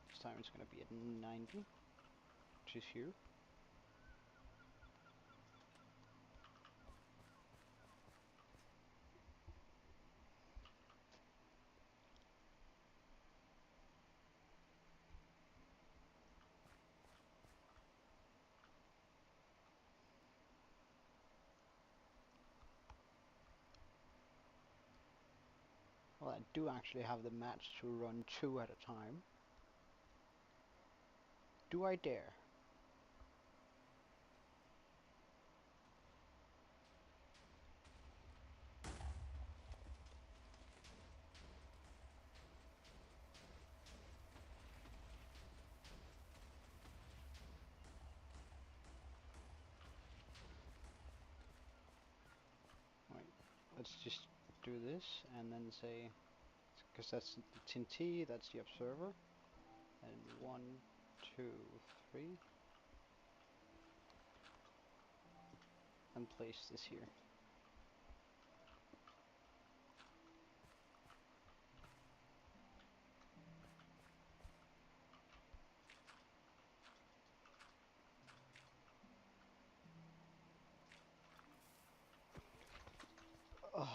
this time it's gonna be at 90, which is here. Well, I do actually have the match to run 2 at a time. Do I dare? Right, let's just do this and then say, because that's the TNT, that's the observer, and 1, 2, 3, and place this here. Oh.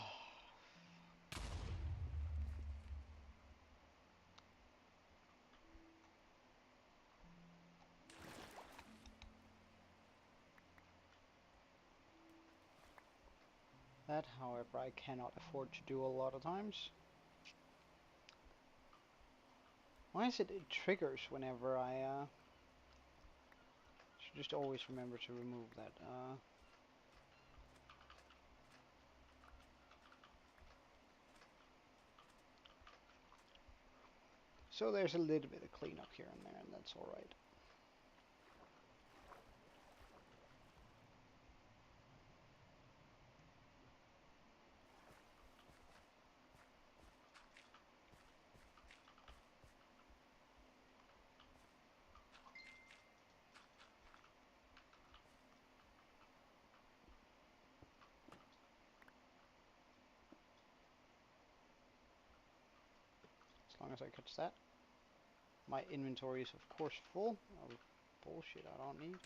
That, however, I cannot afford to do a lot of times. Why is it triggers whenever I should just always remember to remove that. So there's a little bit of cleanup here and there, and that's alright. As long as I catch that. My inventory is of course full. Oh, bullshit, I don't need.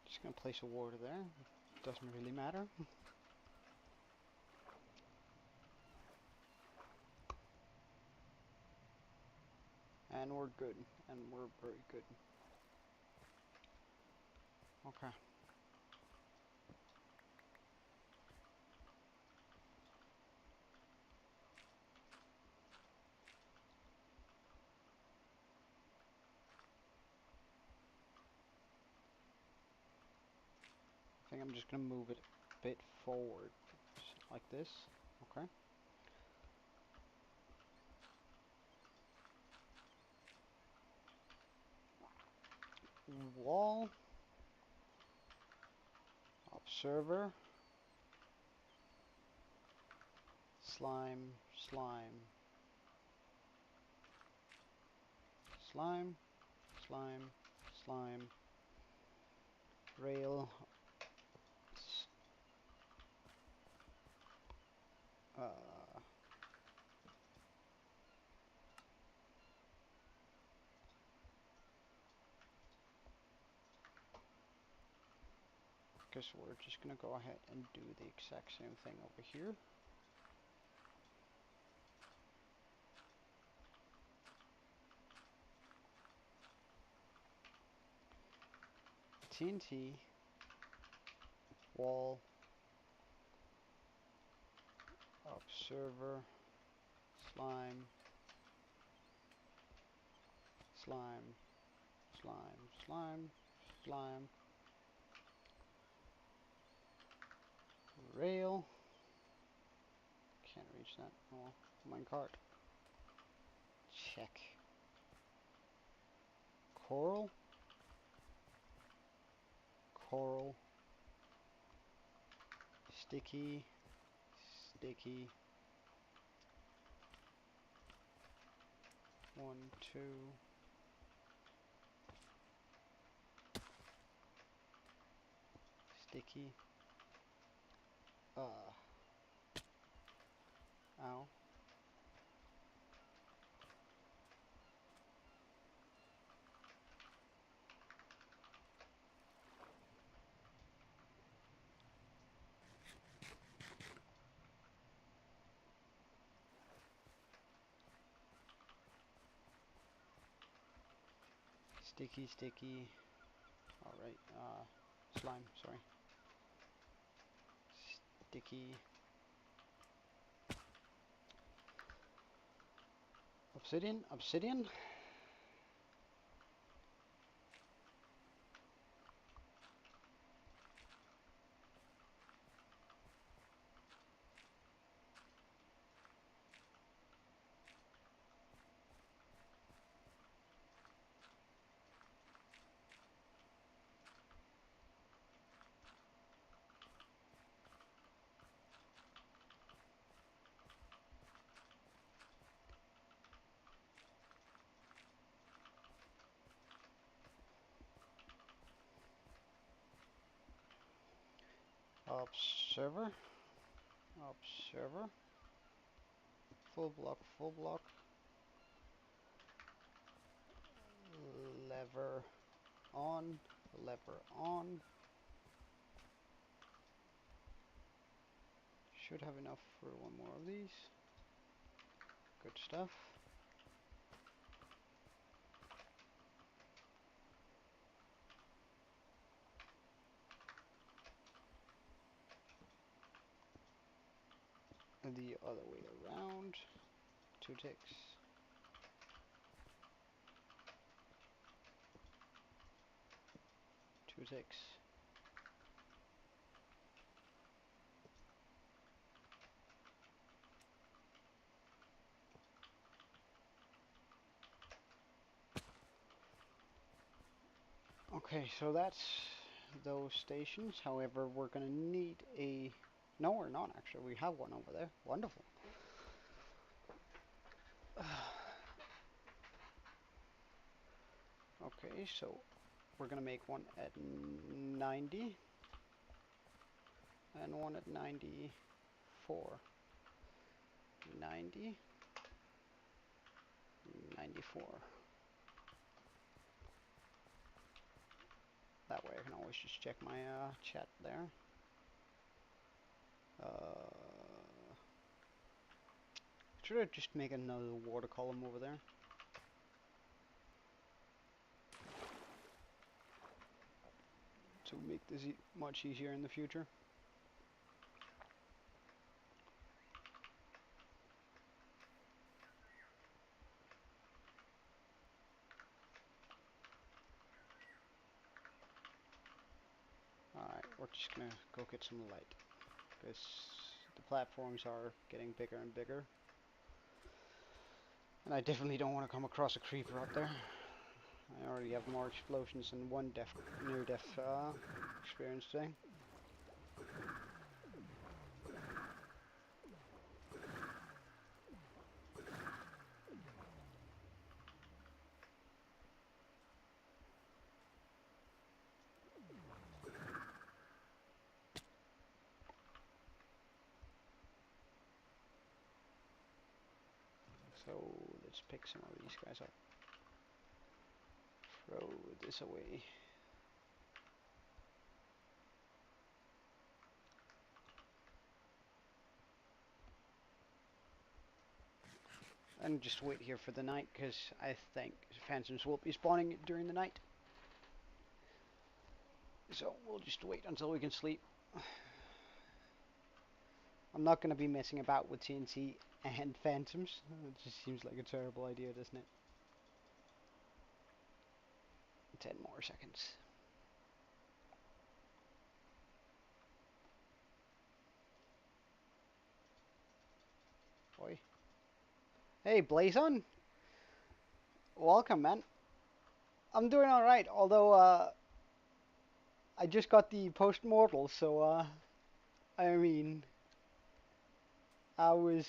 Just gonna place a water there. Doesn't really matter. And we're good. And we're very good. Okay. I think I'm just gonna move it a bit forward. Like this. Okay. Wall. Observer. Slime. Slime. Slime. Slime. Slime. Rail. Guess we're just gonna go ahead and do the exact same thing over here. TNT, wall, observer, slime, slime, slime, slime, slime, rail, can't reach that, oh, minecart, check, coral, coral, sticky, sticky, 1, 2. Sticky. Ow. Sticky, sticky. Alright, slime, sorry. Sticky. Obsidian, obsidian. Observer. Observer. Full block, full block. Lever on, lever on. Should have enough for one more of these. Good stuff. The other way around. 2 ticks. 2 ticks. Okay, so that's those stations. However, we're gonna need a... No, we're not actually. We have one over there. Wonderful. Okay, so we're gonna make one at 90 and one at 94. 90, 94. That way I can always just check my chat there. Should I just make another water column over there? To make this much easier in the future. Alright, we're just gonna go get some light. Because the platforms are getting bigger and bigger. And I definitely don't want to come across a creeper up there. I already have more explosions than one near-death experience today. So let's pick some of these guys up. Throw this away. And just wait here for the night, because I think phantoms will be spawning during the night. So we'll just wait until we can sleep. I'm not going to be messing about with TNT and phantoms. It just seems like a terrible idea, doesn't it? 10 more seconds. Boy. Hey, Blazon. Welcome, man. I'm doing alright, although I just got the post-mortal, so I mean, I'm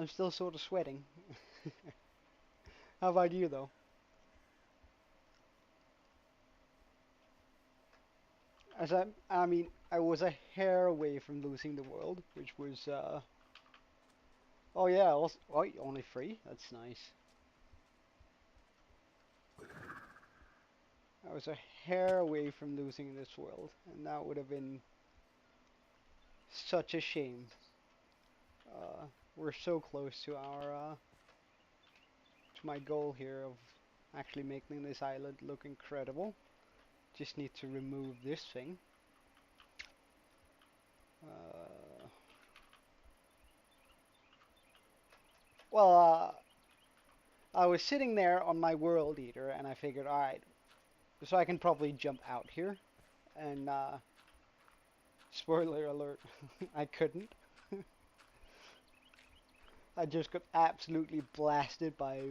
still sort of sweating. How about you, though? I mean, I was a hair away from losing the world, which was, oh yeah, also, oh, only three? That's nice. I was a hair away from losing this world, and that would have been such a shame. Uh, we're so close to to my goal here of actually making this island look incredible. Just need to remove this thing. Uh, well, I was sitting there on my world eater, and I figured, alright, so I can probably jump out here, and spoiler alert, I couldn't. I just got absolutely blasted by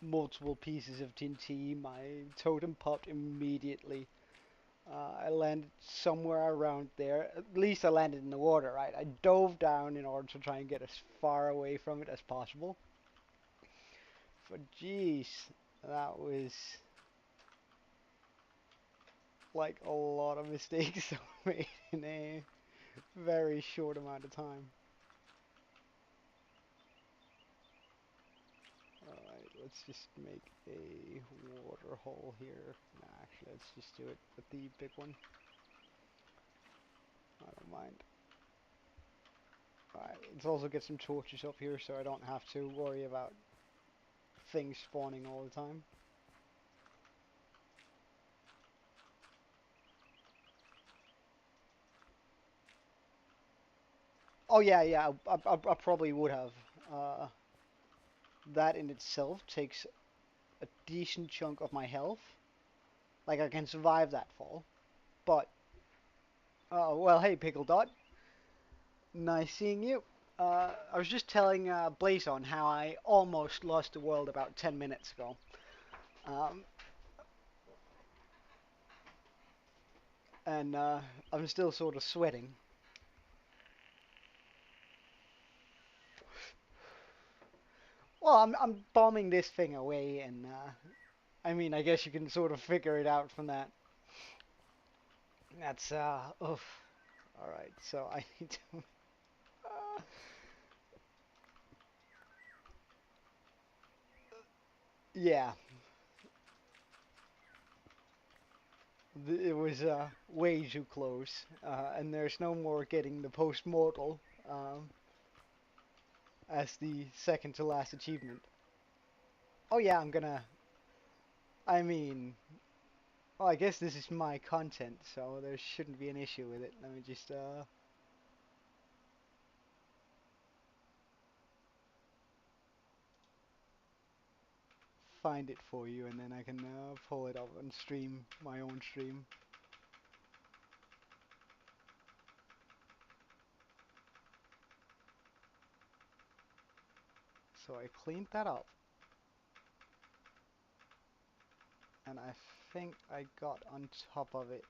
multiple pieces of TNT. My totem popped immediately. I landed somewhere around there. At least I landed in the water, right? I dove down in order to try and get as far away from it as possible. But jeez, that was like a lot of mistakes I made in a very short amount of time. Alright, let's just make a water hole here. Nah, actually, let's just do it with the big one. I don't mind. Alright, let's also get some torches up here so I don't have to worry about things spawning all the time. Oh yeah, yeah, I probably would have. Uh, that in itself takes a decent chunk of my health. Like I can survive that fall. But, well, hey Pickle Dot, nice seeing you. I was just telling Blazon how I almost lost the world about 10 minutes ago. Um, and I'm still sort of sweating. Well, I'm bombing this thing away, and I mean, I guess you can sort of figure it out from that. That's oof. All right, so I need to. Yeah, it was way too close, and there's no more getting the post-mortal as the second to last achievement. Oh yeah, I'm gonna. I mean, well, I guess this is my content, so there shouldn't be an issue with it. Let me just find it for you, and then I can pull it up and stream my own stream. So I cleaned that up, and I think I got on top of it.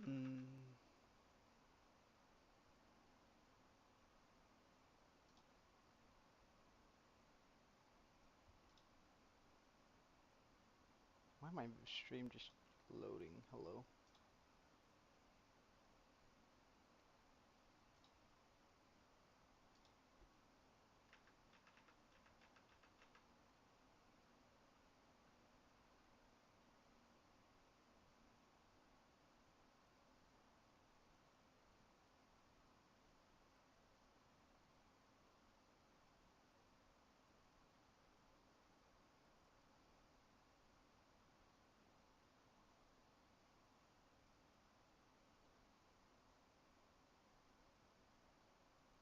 Mm. Why my stream just loading? Hello.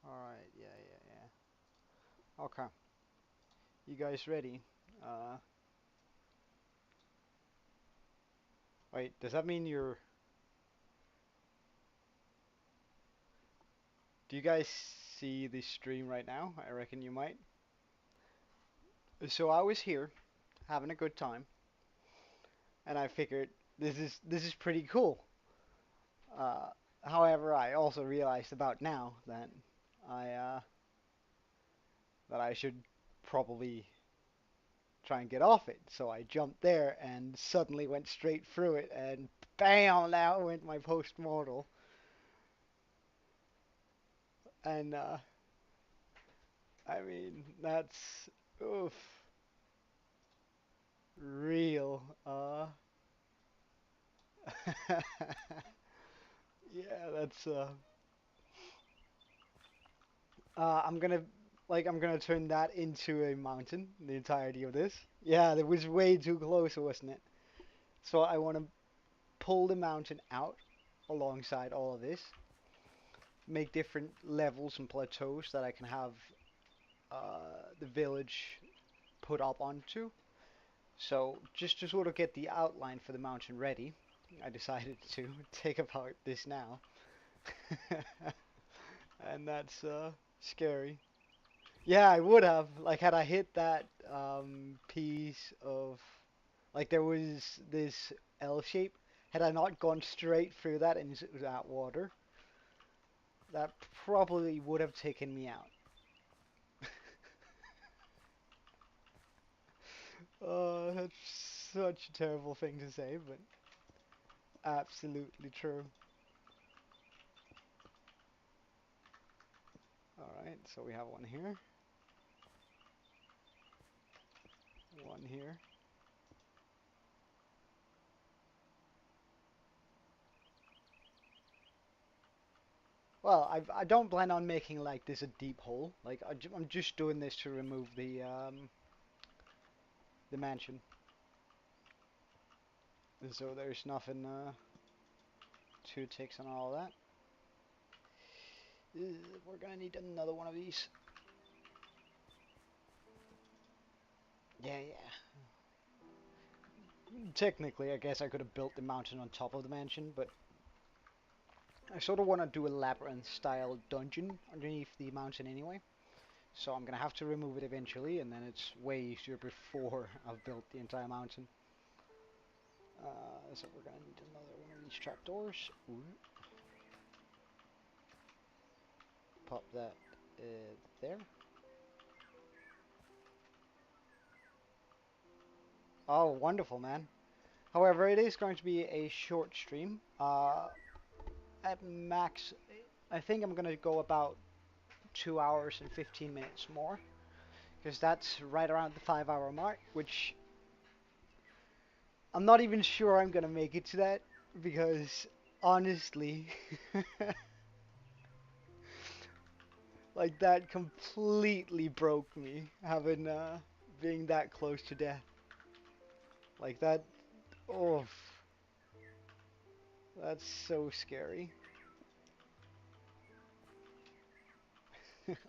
Alright, yeah, yeah, yeah. Okay. You guys ready? Uh, wait, does that mean you're... Do you guys see the stream right now? I reckon you might. So I was here, having a good time, and I figured this is pretty cool. Uh, However, I also realized about now that I that I should probably try and get off it. So I jumped there and suddenly went straight through it, and bam! Now went my post-mortal. And I mean that's oof, real. Yeah, that's I'm gonna I'm gonna turn that into a mountain, the entirety of this. Yeah, that was way too close, wasn't it? So I want to pull the mountain out alongside all of this, make different levels and plateaus that I can have the village put up onto. So just to sort of get the outline for the mountain ready, I decided to take apart this now. And that's scary. Yeah, I would have. Like, had I hit that piece of, like, there was this L shape. Had I not gone straight through that into that water, that probably would have taken me out. That's such a terrible thing to say, but absolutely true. Alright, so we have one here, one here. Well, I don't plan on making like this a deep hole. Like I'm just doing this to remove the mansion, and so there's nothing too takes on all that. We're gonna need another one of these. Yeah, yeah. Technically, I guess I could have built the mountain on top of the mansion, but I sort of want to do a labyrinth-style dungeon underneath the mountain anyway. So I'm gonna have to remove it eventually, and then it's way easier before I've built the entire mountain. So we're gonna need another one of these trapdoors. Ooh. Pop that there. Oh, wonderful, man. However, it is going to be a short stream. At max, I think I'm gonna go about 2 hours and 15 minutes more, because that's right around the 5 hour mark, which I'm not even sure I'm gonna make it to that, because honestly, like that completely broke me, having being that close to death. Like that, oh, that's so scary.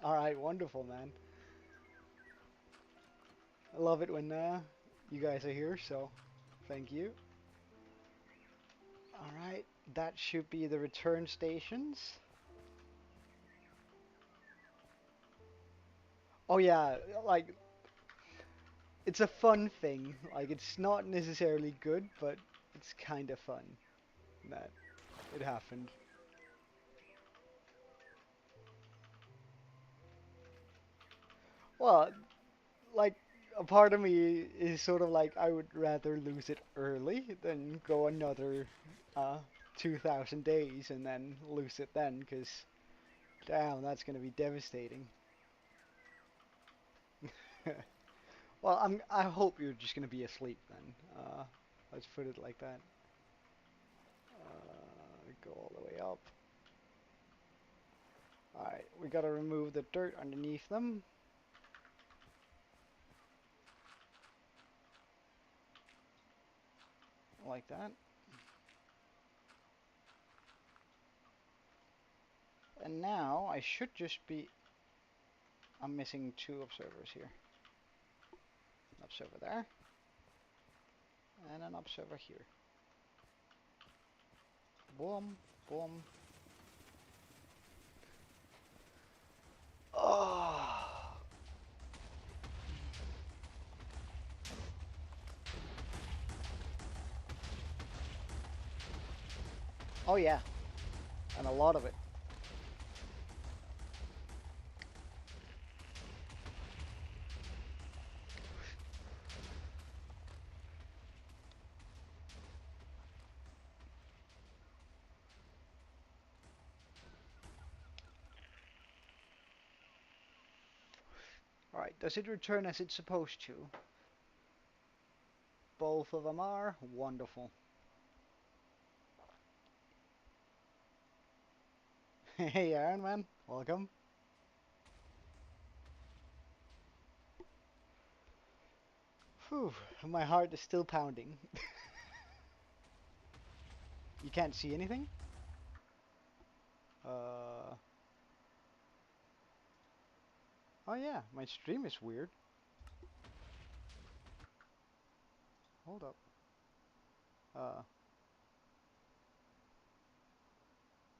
Alright, wonderful, man. I love it when you guys are here, so thank you. Alright, that should be the return stations. Oh yeah, like, it's a fun thing. Like, it's not necessarily good, but it's kind of fun that it happened. Well, like, a part of me is sort of like, I would rather lose it early than go another uh, 2,000 days and then lose it then, because damn, that's going to be devastating. Well, I hope you're just gonna be asleep then. Let's put it like that. Go all the way up. Alright, we gotta remove the dirt underneath them. Like that. And now I should just be... I'm missing 2 observers here. An observer there. And an observer here. Boom, boom. Oh. Oh yeah. And a lot of it. Alright, does it return as it's supposed to? Both of them are wonderful. Hey Iron Man, welcome. Whew, my heart is still pounding. You can't see anything? Oh yeah, my stream is weird. Hold up.